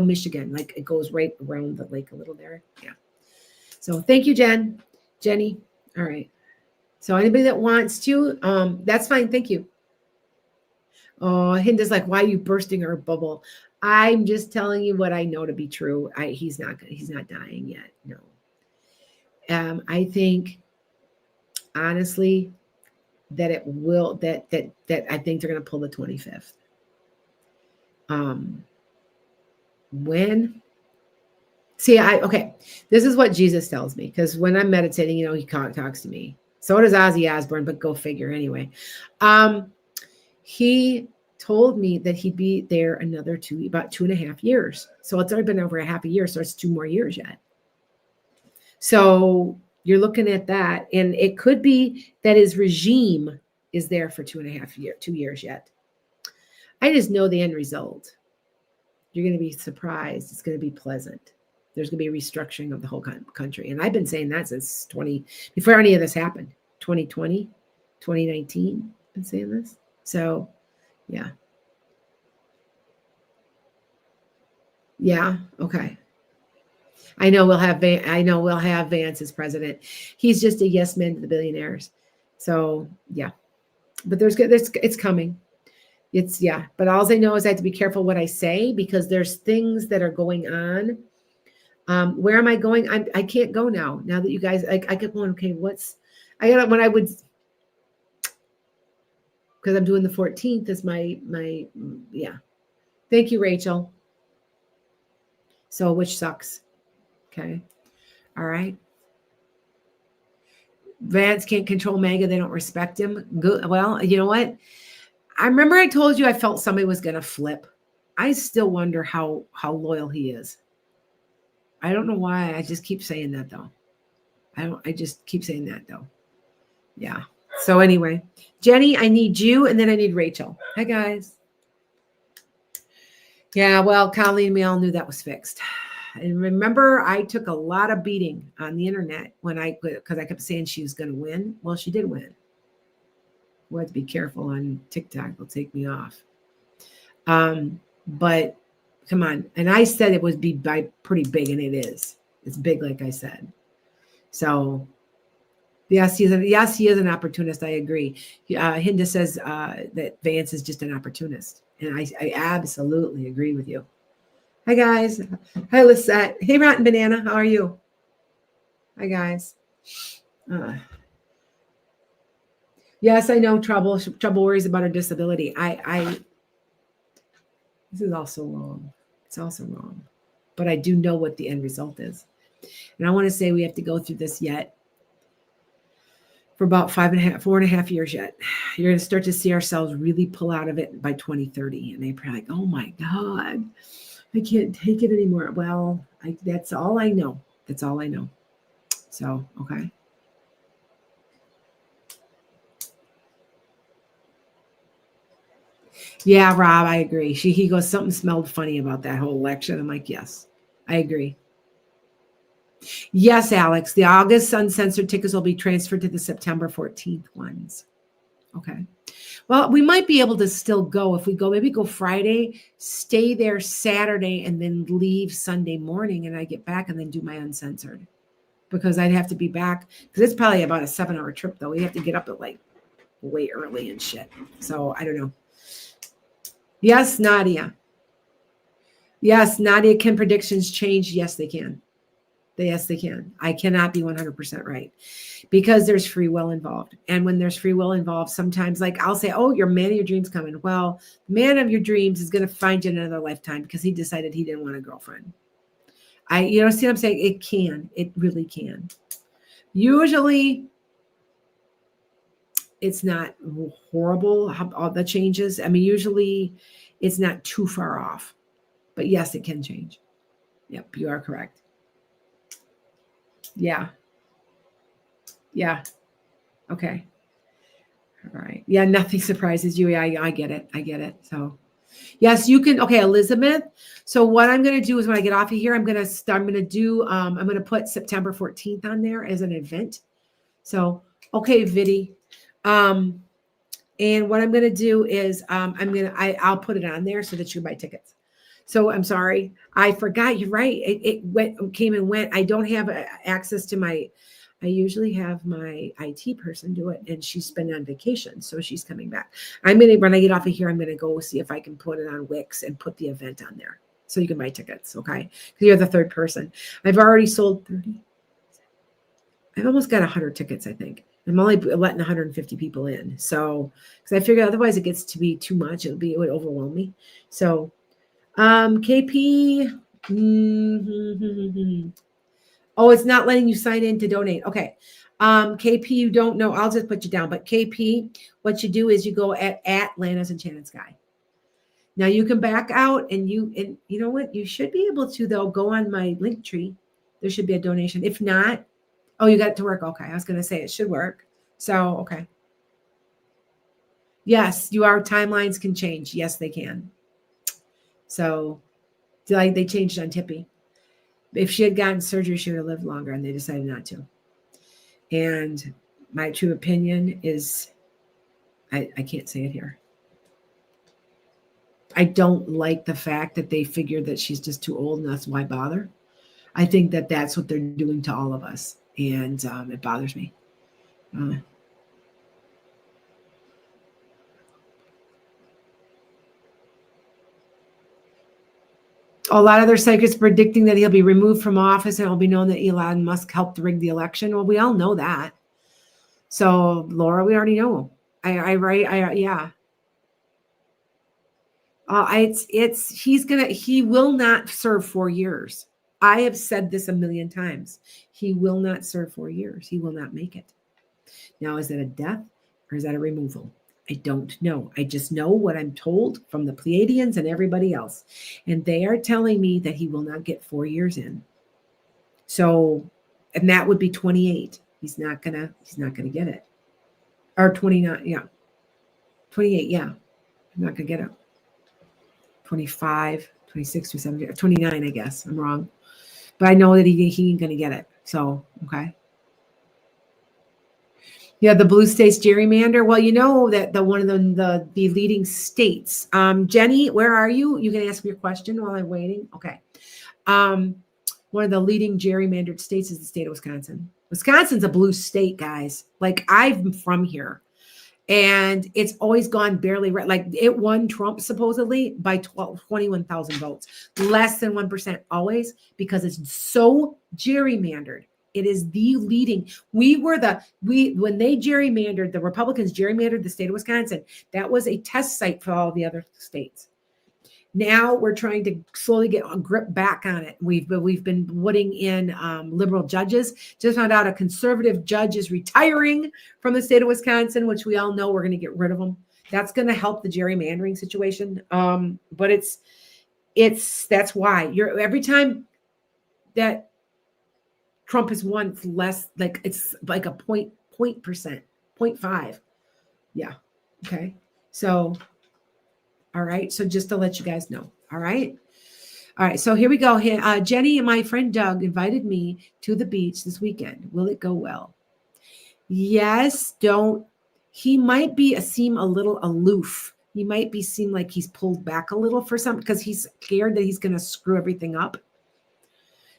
Michigan. Like it goes right around the lake a little there. Yeah. So thank you, Jenny. All right. So anybody that wants to, that's fine. Thank you. Oh, Hinda's like, why are you bursting her bubble? I'm just telling you what I know to be true. He's not dying yet. No. I think honestly that it will, that I think they're going to pull the 25th. When? See, okay. This is what Jesus tells me, because when I'm meditating, you know, he talks to me. So does Ozzy Osbourne, but go figure anyway. He told me that he'd be there about 2.5 years. So it's already been over a half a year. So it's 2 more years yet. So you're looking at that. And it could be that his regime is there for 2 years yet. I just know the end result. You're going to be surprised. It's going to be pleasant. There's going to be a restructuring of the whole country. And I've been saying that since before any of this happened, 2020, 2019, I've been saying this. So, yeah. Yeah. Okay. I know we'll have Vance as president. He's just a yes man to the billionaires. So yeah, but it's coming. But all I know is I have to be careful what I say, because there's things that are going on. Where am I going? I can't go now that you guys, I kept going, okay, because I'm doing the 14th is my, yeah. Thank you, Rachel. So, which sucks. Okay. All right. Vance can't control MAGA. They don't respect him. Good. Well, you know what? I remember I told you I felt somebody was going to flip. I still wonder how loyal he is. I don't know why. I just keep saying that though. I just keep saying that though. Yeah. So anyway, Jenny, I need you, and then I need Rachel. Hi guys. Yeah. Well, Colleen and me all knew that was fixed. And remember, I took a lot of beating on the internet because I kept saying she was going to win. Well, she did win. We'll have to be careful on TikTok. They'll take me off. But come on. And I said it would be pretty big, and it is. It's big, like I said. So, yes, he is an opportunist. I agree. Hinda says that Vance is just an opportunist. And I absolutely agree with you. Hi, guys. Hi, Lisette. Hey, Rotten Banana. How are you? Hi, guys. Uh, yes, I know trouble worries about her disability. This is also wrong. It's also wrong. But I do know what the end result is. And I want to say we have to go through this yet for about 4.5 years yet. You're going to start to see ourselves really pull out of it by 2030. And they're probably like, oh my God, I can't take it anymore. Well, that's all I know. That's all I know. So, okay. Yeah, Rob, I agree. He goes, something smelled funny about that whole election. I'm like, yes, I agree. Yes, Alex, the August uncensored tickets will be transferred to the September 14th ones. Okay. Well, we might be able to still go if we go, maybe go Friday, stay there Saturday, and then leave Sunday morning, and I get back and then do my uncensored. Because I'd have to be back, because it's probably about a 7-hour trip, though. We have to get up at like way early and shit. So I don't know. Yes, Nadia. Yes, Nadia, can predictions change? Yes, they can. Yes, they can. I cannot be 100% right because there's free will involved. And when there's free will involved, sometimes like I'll say, oh, your man of your dreams coming. Well, the man of your dreams is going to find you in another lifetime because he decided he didn't want a girlfriend. See what I'm saying? It can. It really can. Usually it's not horrible how all the changes. I mean, usually it's not too far off. But yes, it can change. Yep, you are correct. Yeah. Yeah. Okay. All right. Yeah, nothing surprises you. Yeah, I get it. I get it. So, yes, you can. Okay, Elizabeth. So what I'm going to do is when I get off of here, I'm going to put September 14th on there as an event. So, okay, Viddy. And what I'm going to do is I'll put it on there so that you can buy tickets. So I'm sorry. I forgot. You're right. It came and went. I don't have access to I usually have my IT person do it, and she's been on vacation, so she's coming back. When I get off of here, I'm going to go see if I can put it on Wix and put the event on there so you can buy tickets, okay? Because you're the third person. I've already sold 30. I've almost got 100 tickets, I think. I'm only letting 150 people in. So, because I figure otherwise it gets to be too much. It would overwhelm me. So, KP. Oh, it's not letting you sign in to donate. Okay. KP, you don't know. I'll just put you down. But KP, what you do is you go at lanasenchantedskye. Now you can back out and you know what? You should be able to, though, go on my link tree. There should be a donation. If not, oh, you got it to work. Okay. I was going to say it should work. So, okay. Yes, our timelines can change. Yes, they can. So, like they changed on Tippy. If she had gotten surgery, she would have lived longer, and they decided not to. And my true opinion is, I can't say it here. I don't like the fact that they figured that she's just too old, and that's why bother. I think that that's what they're doing to all of us, and it bothers me. A lot of their psychics predicting that he'll be removed from office and it will be known that Elon Musk helped rig the election. Well, we all know that. So, Laura, we already know. Yeah. He will not serve 4 years. I have said this a million times. He will not serve 4 years. He will not make it. Now, is that a death or is that a removal? I don't know. I just know what I'm told from the Pleiadians and everybody else. And they are telling me that he will not get 4 years in. So, and that would be 28. He's not gonna get it. Or 29, yeah. 28, yeah. I'm not gonna get it. 25, 26, 27, 29, I guess. I'm wrong. But I know that he ain't gonna get it. So, okay. Yeah, the blue states gerrymander. Well, you know that one of the leading states. Jenny, where are you? You can ask me your question while I'm waiting. Okay. One of the leading gerrymandered states is the state of Wisconsin. Wisconsin's a blue state, guys. Like I'm from here. And it's always gone barely red. Like it won Trump supposedly by 21,000 votes. Less than 1% always because it's so gerrymandered. It is the leading. When they gerrymandered, the Republicans gerrymandered the state of Wisconsin, that was a test site for all the other states. Now we're trying to slowly get a grip back on it. We've been putting in liberal judges. Just found out a conservative judge is retiring from the state of Wisconsin, which we all know we're going to get rid of them. That's going to help the gerrymandering situation. But that's why every time that Trump has won, it's less, like it's like a point percent, 0.5. Yeah. Okay. So. All right. So just to let you guys know. All right. All right. So here we go. Jenny and my friend Doug invited me to the beach this weekend. Will it go well? Yes. He might seem a little aloof. He might seem like he's pulled back a little for something because he's scared that he's going to screw everything up.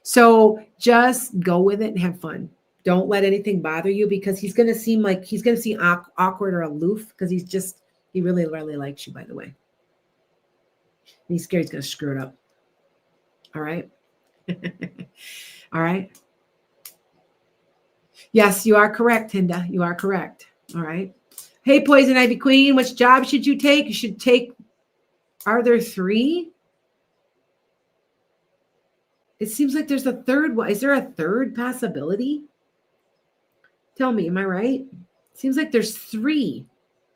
So just go with it and have fun. Don't let anything bother you because he's going to seem awkward or aloof because he really, really likes you, by the way. He's scared he's going to screw it up. All right. All right. Yes, you are correct, Hinda. You are correct. All right. Hey, Poison Ivy Queen, which job should you take? You should take, are there 3? It seems like there's a third one. Is there a third possibility? Tell me, am I right? It seems like there's 3.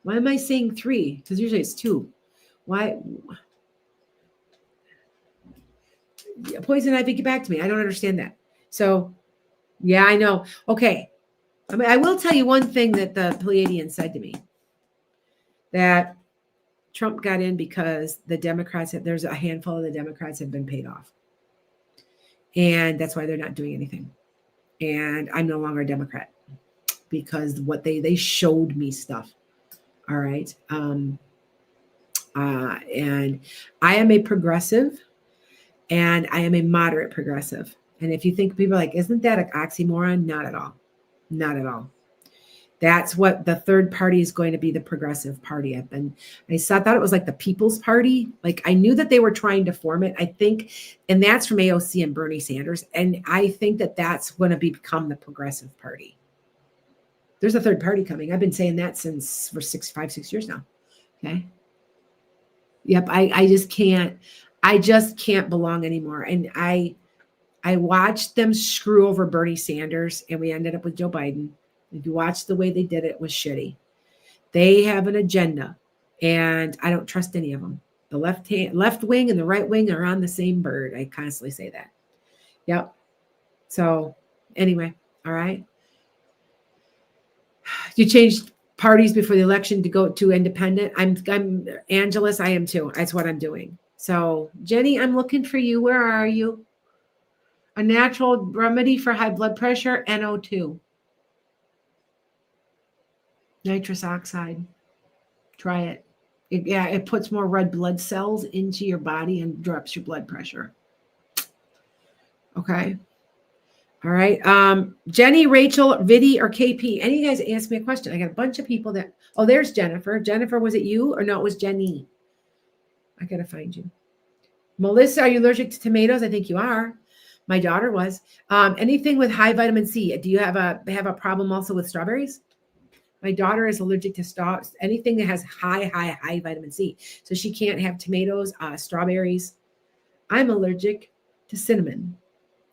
Why am I saying 3? Because usually it's 2. Why? Poison Ivy, get back to me. I don't understand that. So, yeah, I know. Okay. I mean, I will tell you one thing that the Pleiadian said to me, that Trump got in because there's a handful of the Democrats have been paid off. And that's why they're not doing anything. And I'm no longer a Democrat because what they showed me stuff. All right. And I am a progressive. And I am a moderate progressive. And if you think people are like, isn't that an oxymoron? Not at all. Not at all. That's what the third party is going to be, the progressive party. I thought it was like the People's Party. Like I knew that they were trying to form it, I think. And that's from AOC and Bernie Sanders. And I think that that's going to become the progressive party. There's a third party coming. I've been saying that for 6 years now. Okay. Yep. I just can't belong anymore. And I watched them screw over Bernie Sanders and we ended up with Joe Biden. If you watch the way they did it, it was shitty. They have an agenda and I don't trust any of them. The left wing and the right wing are on the same bird. I constantly say that. Yep. So anyway, all right. You changed parties before the election to go to independent. I'm Angelus. I am too. That's what I'm doing. So Jenny, I'm looking for you. Where are you? A natural remedy for high blood pressure, NO2. Nitrous oxide. Try it. It puts more red blood cells into your body and drops your blood pressure. Okay. All right. Jenny, Rachel, Viddy, or KP. Any of you guys ask me a question? I got a bunch of people that, oh, there's Jennifer. Jennifer, was it you? Or no, it was Jenny. I got to find you. Melissa, are you allergic to tomatoes? I think you are. My daughter was. Anything with high vitamin C. Do you have a problem also with strawberries? My daughter is allergic to anything that has high vitamin C. So she can't have tomatoes, strawberries. I'm allergic to cinnamon.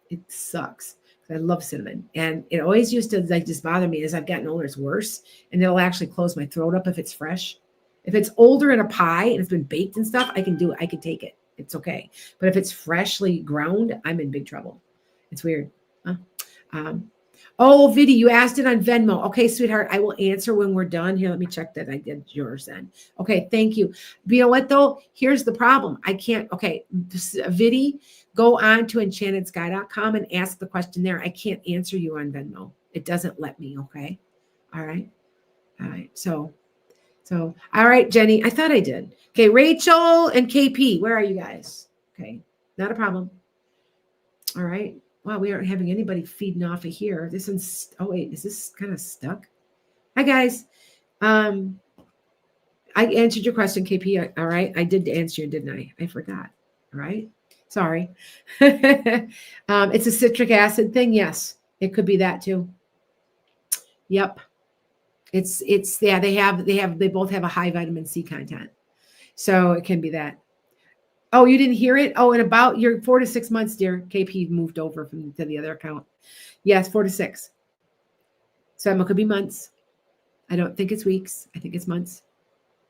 It sucks. I love cinnamon. And it always used to just bother me as I've gotten older. It's worse. And it'll actually close my throat up if it's fresh. If it's older in a pie and it's been baked and stuff, I can do it. I can take it. It's okay. But if it's freshly ground, I'm in big trouble. It's weird. Oh, Viddy, you asked it on Venmo. Okay, sweetheart, I will answer when we're done. Here, let me check that I did yours then. Okay, thank you. But you know what, though? Here's the problem. I can't. Okay, Viddy, go on to enchantedskye.com and ask the question there. I can't answer you on Venmo. It doesn't let me, okay? All right. So, all right, Jenny, I thought I did. Okay, Rachel and KP, where are you guys? Okay, not a problem. All right. Wow, we aren't having anybody feeding off of here. This one's, oh wait, is this kind of stuck? Hi guys. I answered your question, KP. All right. I did answer you, didn't I? I forgot. All right. Sorry. It's a citric acid thing. Yes. It could be that too. Yep. It's yeah, they both have a high vitamin C content. So it can be that. Oh, you didn't hear it? Oh, in about your 4 to 6 months, dear. KP moved over to the other account. Yes, 4 to 6. So it could be months. I don't think it's weeks. I think it's months.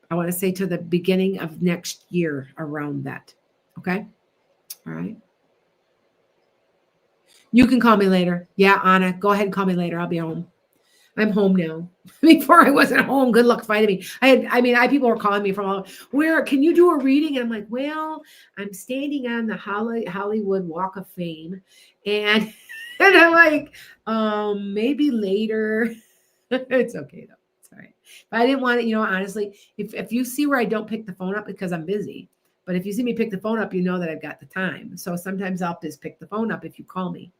I want to say to the beginning of next year around that. Okay? All right. You can call me later. Yeah, Anna, go ahead and call me later. I'll be home. I'm home now. Before I wasn't home. Good luck finding me. I people were calling me from all where can you do a reading? And I'm like, well, I'm standing on the Hollywood Walk of Fame. And I'm like, maybe later. It's okay though. It's all right. But I didn't want it, honestly, if you see where I don't pick the phone up because I'm busy. But if you see me pick the phone up, you know that I've got the time. So sometimes I'll just pick the phone up if you call me.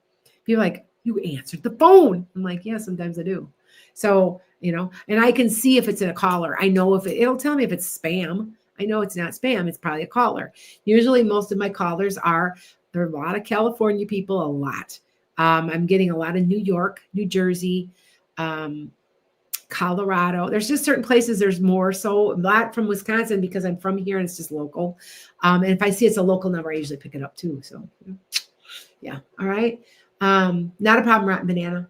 People are like, you answered the phone. I'm like, yeah, sometimes I do. So, and I can see if it's a caller. I know if it'll tell me if it's spam. I know it's not spam. It's probably a caller. Usually most of my callers there are a lot of California people, a lot. I'm getting a lot of New York, New Jersey, Colorado. There's just certain places there's more. So a lot from Wisconsin because I'm from here and it's just local. And if I see it's a local number, I usually pick it up too. So yeah. All right. Not a problem, Rotten Banana.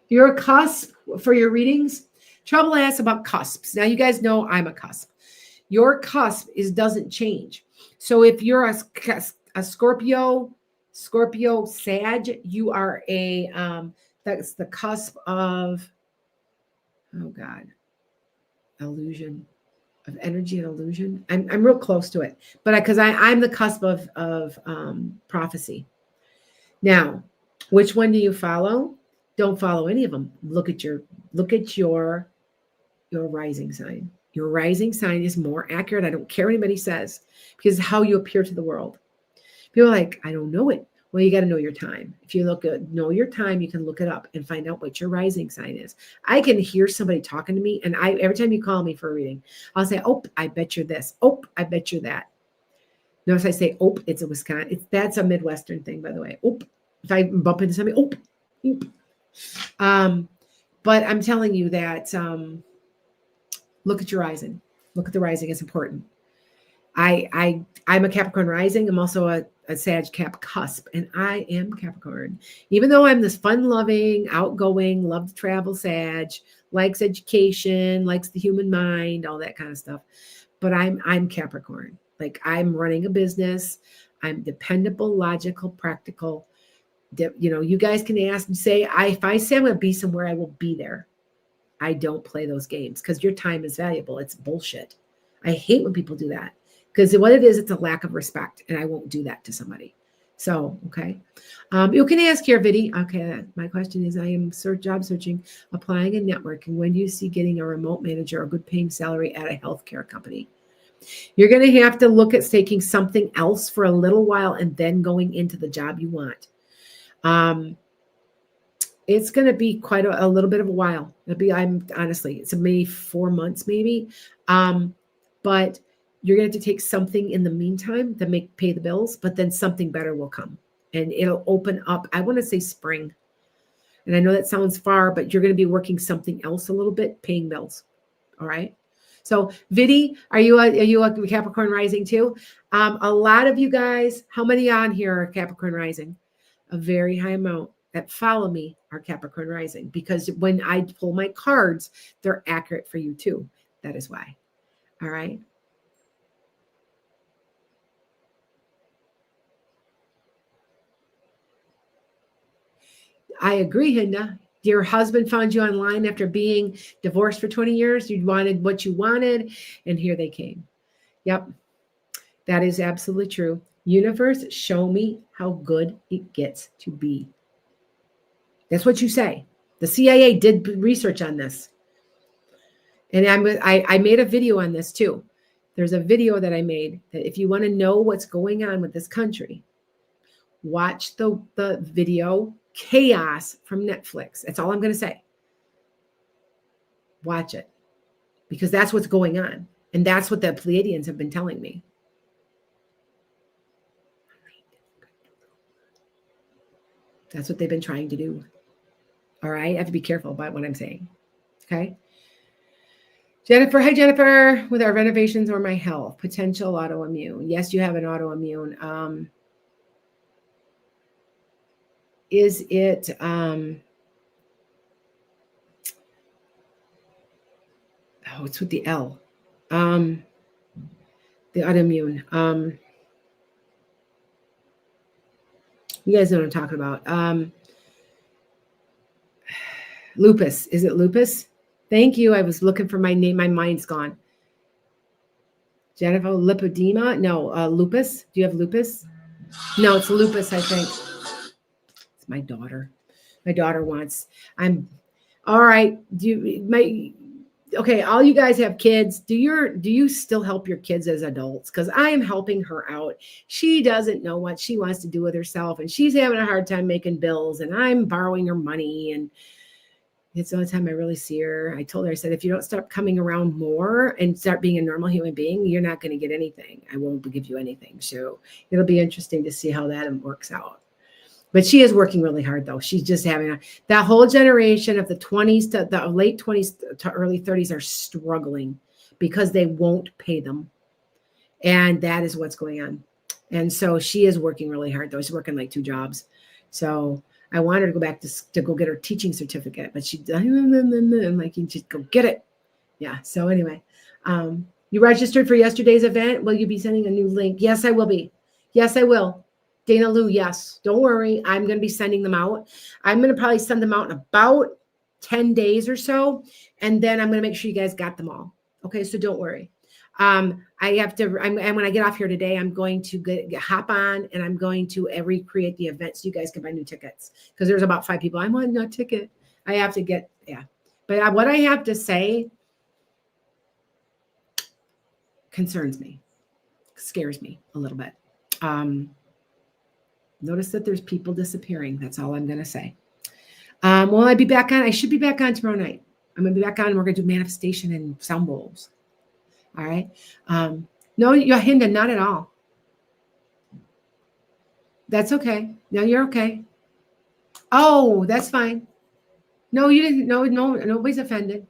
Your cusp for your readings. Trouble asks about cusps. Now you guys know I'm a cusp. Your cusp doesn't change. So if you're a Scorpio, Sag, you are that's the cusp of, oh God, illusion of energy and illusion. I'm real close to it, but because I'm the cusp of prophecy. Now, which one do you follow? Don't follow any of them. Look at your rising sign. Your rising sign is more accurate. I don't care what anybody says because it's how you appear to the world. People are like, I don't know it. Well, you got to know your time. If you know your time, you can look it up and find out what your rising sign is. I can hear somebody talking to me, and every time you call me for a reading, I'll say, "Oh, I bet you're this. Oh, I bet you're that." Notice I say, "Oh, it's a Wisconsin." That's a Midwestern thing, by the way. Oh, if I bump into somebody, oh. But I'm telling you that look at your rising. Look at the rising. It's important. I'm a Capricorn rising. I'm also a Sag Cap cusp, and I am Capricorn. Even though I'm this fun-loving, outgoing, love to travel Sag, likes education, likes the human mind, all that kind of stuff. But I'm Capricorn. Like I'm running a business. I'm dependable, logical, practical. You guys can ask and say, if I say I'm going to be somewhere, I will be there. I don't play those games because your time is valuable. It's bullshit. I hate when people do that because what it is, it's a lack of respect, and I won't do that to somebody. So, okay. You can ask here, Viddy. Okay, my question is, I am job searching, applying and networking. When do you see getting a remote manager or good paying salary at a healthcare company? You're going to have to look at taking something else for a little while and then going into the job you want. It's going to be quite a little bit of a while. It's maybe 4 months, maybe. But you're going to have to take something in the meantime to pay the bills, but then something better will come and it'll open up. I want to say spring. And I know that sounds far, but you're going to be working something else a little bit, paying bills. All right. So Viddy, are you a Capricorn rising too? A lot of you guys, how many on here are Capricorn rising? A very high amount that follow me are Capricorn rising because when I pull my cards, they're accurate for you too. That is why. All right. I agree, Hinda. Your husband found you online after being divorced for 20 years. You wanted what you wanted, and here they came. Yep. That is absolutely true. Universe, show me how good it gets to be. That's what you say. The CIA did research on this. And I made a video on this too. There's a video that I made that if you want to know what's going on with this country, watch the video Chaos from Netflix. That's all I'm going to say. Watch it because that's what's going on. And that's what the Pleiadians have been telling me. That's what they've been trying to do. All right. I have to be careful about what I'm saying. Okay. Jennifer, hi Jennifer, with our renovations or my health, potential autoimmune. Yes, you have an autoimmune. Is it it's with the L. The autoimmune. You guys know what I'm talking about. Lupus. Is it lupus? Thank you. I was looking for my name. My mind's gone. Jennifer, lipodema? No, lupus. Do you have lupus? No, it's lupus, I think. It's my daughter. My daughter wants. All right. Okay, all you guys have kids. Do you still help your kids as adults? Because I am helping her out. She doesn't know what she wants to do with herself, and she's having a hard time making bills, and I'm borrowing her money, and it's the only time I really see her. I told her, I said, if you don't start coming around more and start being a normal human being, you're not going to get anything. I won't give you anything. So it'll be interesting to see how that works out. But she is working really hard, though. She's just having that whole generation of the 20s to the late 20s to early 30s are struggling because they won't pay them. And that is what's going on. And so she is working really hard, though. She's working like 2 jobs. So I want her to go back to go get her teaching certificate, but I'm like, you just go get it. Yeah. So anyway, you registered for yesterday's event. Will you be sending a new link? Yes, I will be. Yes, I will. Dana Lou, yes. Don't worry. I'm going to be sending them out. I'm going to probably send them out in about 10 days or so. And then I'm going to make sure you guys got them all. Okay. So don't worry. And when I get off here today, I'm going to hop on and I'm going to recreate the event so you guys can buy new tickets. Because there's about 5 people. I'm on no ticket. I have to get, yeah. But what I have to say concerns me, scares me a little bit. Notice that there's people disappearing. That's all I'm going to say. Will I be back on? I should be back on tomorrow night. I'm going to be back on and we're going to do manifestation and sound bowls. All right. No, Yahinda, not at all. That's okay. No, you're okay. Oh, that's fine. No, you didn't. No, nobody's offended.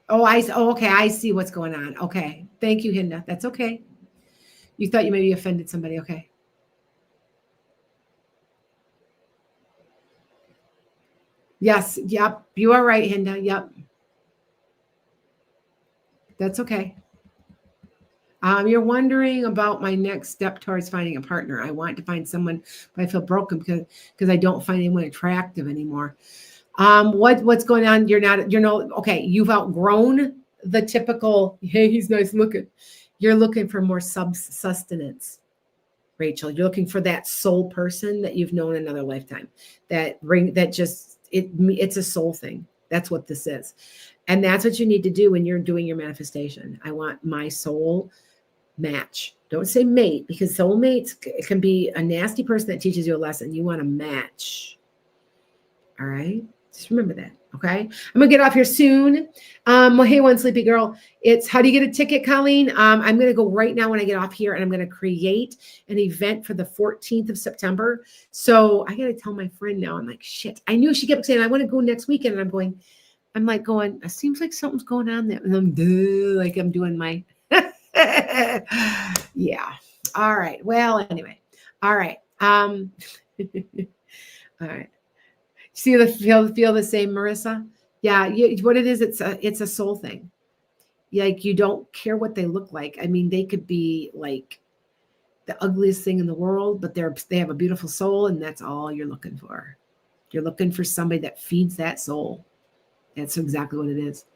Oh, okay. I see what's going on. Okay. Thank you, Hinda. That's okay. You thought you maybe offended somebody. Okay. Yes. Yep. You are right, Hinda. Yep. That's okay. You're wondering about my next step towards finding a partner. I want to find someone, but I feel broken because I don't find anyone attractive anymore. What's going on? Okay. You've outgrown the typical, hey, he's nice looking. You're looking for more sustenance, Rachel. You're looking for that soul person that you've known in another lifetime. It's a soul thing. That's what this is. And that's what you need to do when you're doing your manifestation. I want my soul match. Don't say mate, because soulmates can be a nasty person that teaches you a lesson. You want to match. All right. Just remember that. Okay. I'm going to get off here soon. Well, hey, one sleepy girl. It's how do you get a ticket, Colleen? I'm going to go right now when I get off here and I'm going to create an event for the 14th of September. So I got to tell my friend now. I'm like, shit. I knew she kept saying, I want to go next weekend. And I'm like going, it seems like something's going on there. And I'm doing my, yeah. All right. Well, anyway. All right. All right. Feel the same, Marissa? Yeah. What it is, it's a soul thing. Like, you don't care what they look like. I mean, they could be like the ugliest thing in the world, but they have a beautiful soul, and that's all you're looking for. You're looking for somebody that feeds that soul. That's exactly what it is.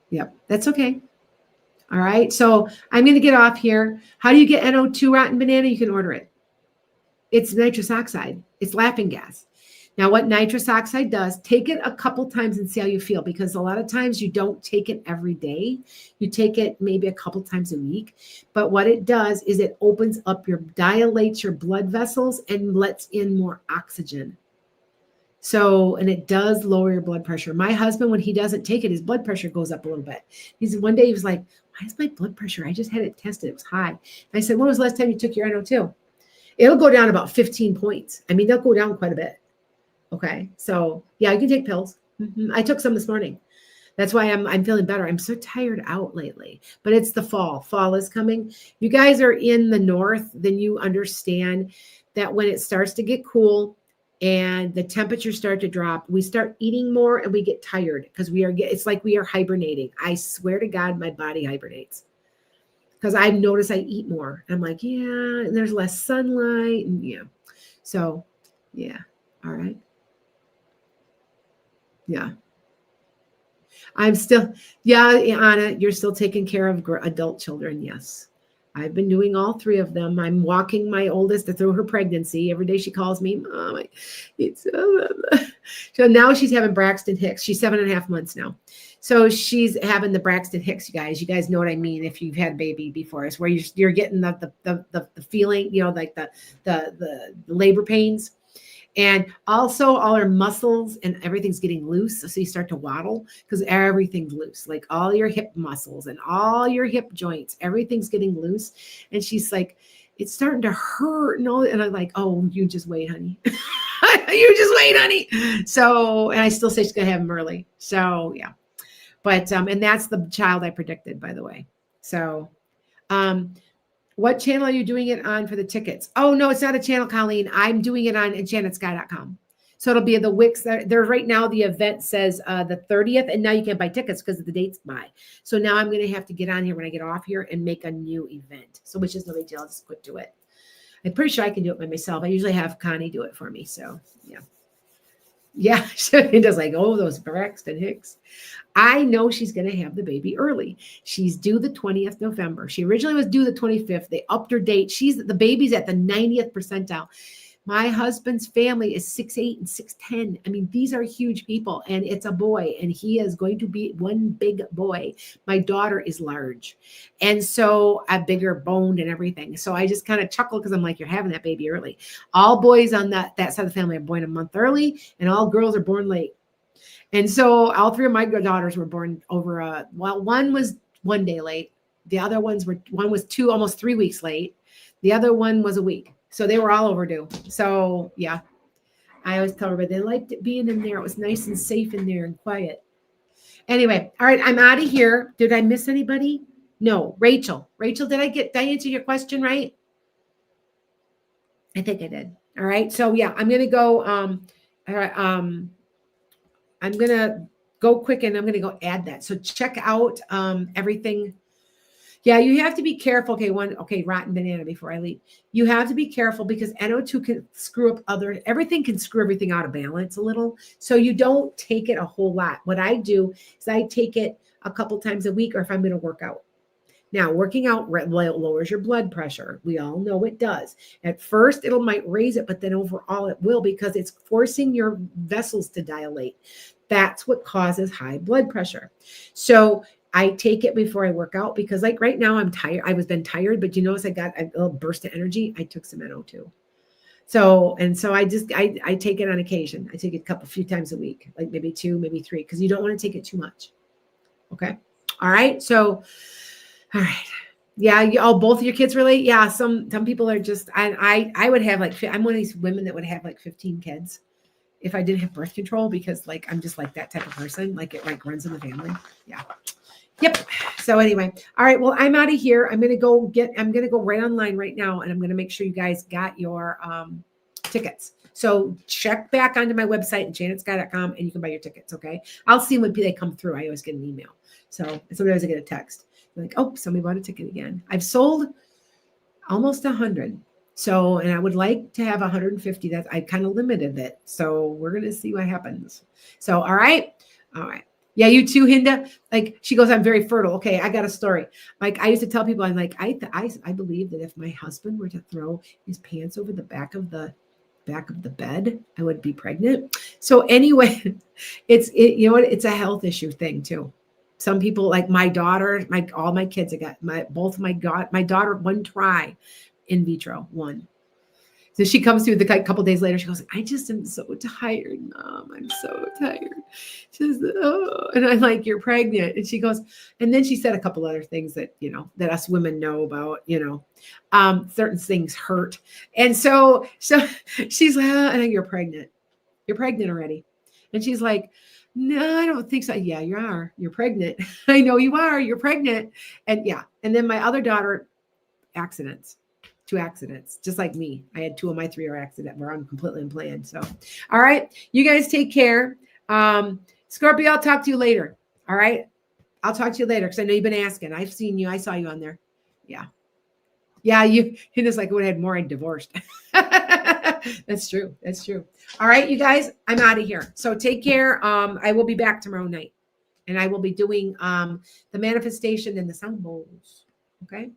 Yep. That's okay. All right. So I'm going to get off here. How do you get NO2 rotten banana? You can order it. It's nitrous oxide. It's laughing gas. Now, what nitrous oxide does, take it a couple times and see how you feel, because a lot of times you don't take it every day. You take it maybe a couple times a week. But what it does is it opens up dilates your blood vessels and lets in more oxygen. So, and it does lower your blood pressure. My husband, when he doesn't take it, his blood pressure goes up a little bit. One day he was like, why is my blood pressure? I just had it tested. It was high. And I said, when was the last time you took your NO2? It'll go down about 15 points. I mean, they'll go down quite a bit. Okay. So yeah, you can take pills. I took some this morning. That's why I'm feeling better. I'm so tired out lately, but it's the fall. Fall is coming. You guys are in the north, then you understand that when it starts to get cool and the temperatures start to drop, we start eating more and we get tired because it's like we are hibernating. I swear to God, my body hibernates because I've noticed I eat more. I'm like, yeah, and there's less sunlight. And yeah. So yeah. All right. Yeah. I'm still, yeah, Anna, you're still taking care of adult children. Yes. I've been doing all three of them. I'm walking my oldest through her pregnancy. Every day she calls me, Mom, it's, so now she's having Braxton Hicks. She's 7.5 months now. So she's having the Braxton Hicks, you guys. You guys know what I mean if you've had a baby before. It's where you're getting the feeling, like the labor pains. And also all our muscles and everything's getting loose. So you start to waddle because everything's loose, like all your hip muscles and all your hip joints, everything's getting loose. And she's like, it's starting to hurt. And I'm like, oh, you just wait, honey. You just wait, honey. So, and I still say she's going to have him early. So yeah. But, and that's the child I predicted, by the way. So, what channel are you doing it on for the tickets? Oh, no, it's not a channel, Colleen. I'm doing it on enchantedskye.com. So it'll be the Wix. There right now, the event says the 30th, and now you can buy tickets because of the dates by. So now I'm going to have to get on here when I get off here and make a new event. So which is no big deal. I'll just quick do it. I'm pretty sure I can do it by myself. I usually have Connie do it for me. So yeah. Yeah, it does like, oh, those Braxton Hicks. I know she's going to have the baby early. She's due the 20th November. She originally was due the 25th. They upped her date. The baby's at the 90th percentile. My husband's family is 6'8" and 6'10". I mean, these are huge people, and it's a boy, and he is going to be one big boy. My daughter is large, and so a bigger boned and everything. So I just kind of chuckle because I'm like, you're having that baby early. All boys on that side of the family are born a month early, and all girls are born late. And so all three of my daughters were born over one was 1 day late. The other one was almost 3 weeks late. The other one was a week. So they were all overdue. So yeah, I always tell everybody they liked it being in there. It was nice and safe in there and quiet. Anyway, all right, I'm out of here. Did I miss anybody? No, Rachel. Rachel, did I answer your question right? I think I did. All right. So yeah, I'm gonna go. I'm gonna go quick and I'm gonna go add that. So check out everything. Yeah, you have to be careful. Okay, rotten banana before I leave. You have to be careful because NO2 can screw up everything can screw everything out of balance a little. So you don't take it a whole lot. What I do is I take it a couple times a week or if I'm going to work out. Now, working out lowers your blood pressure. We all know it does. At first, might raise it, but then overall it will because it's forcing your vessels to dilate. That's what causes high blood pressure. So I take it before I work out because like right now I'm tired. I was been tired, but you notice I got a little burst of energy. I took some NO2. So I take it on occasion. I take it a few times a week, like maybe 2, maybe 3, because you don't want to take it too much. Okay. All right. So, all right. Yeah. Both of your kids relate. Yeah. Some people are just, I would have I'm one of these women that would have 15 kids if I didn't have birth control because I'm just like that type of person. Like it runs in the family. Yeah. Yep. So anyway, all right. Well, I'm out of here. I'm going to go right online right now. And I'm going to make sure you guys got your tickets. So check back onto my website, enchantedskye.com, and you can buy your tickets. Okay. I'll see when they come through. I always get an email. So sometimes I get a text like, oh, somebody bought a ticket again. I've sold almost 100. So, and I would like to have 150. That I kind of limited it. So we're going to see what happens. So, all right. All right. Yeah, you too, Hinda. She goes, I'm very fertile. Okay, I got a story. I used to tell people, I'm like, I believe that if my husband were to throw his pants over the back of the bed, I would be pregnant. So anyway, it's a health issue thing too. Some people like my daughter, all my kids, I got my daughter, one try in vitro, one. So she comes through the couple days later. She goes, I just am so tired, Mom. I'm so tired. She says, oh, and I'm like, you're pregnant. And she goes, and then she said a couple other things that, that us women know about, certain things hurt. And so she's like, I think you're pregnant. You're pregnant already. And she's like, no, I don't think so. Yeah, you are. You're pregnant. I know you are. You're pregnant. And yeah. And then my other daughter, two accidents, just like me. I had 2 of my 3 are accident where I'm completely unplanned. So, all right, you guys take care. Scorpio, I'll talk to you later. All right. I'll talk to you later because I know you've been asking. I've seen you. I saw you on there. Yeah. Yeah. It is like when I had more, I divorced. That's true. That's true. All right, you guys, I'm out of here. So take care. I will be back tomorrow night and I will be doing the manifestation and the sound bowls. Okay.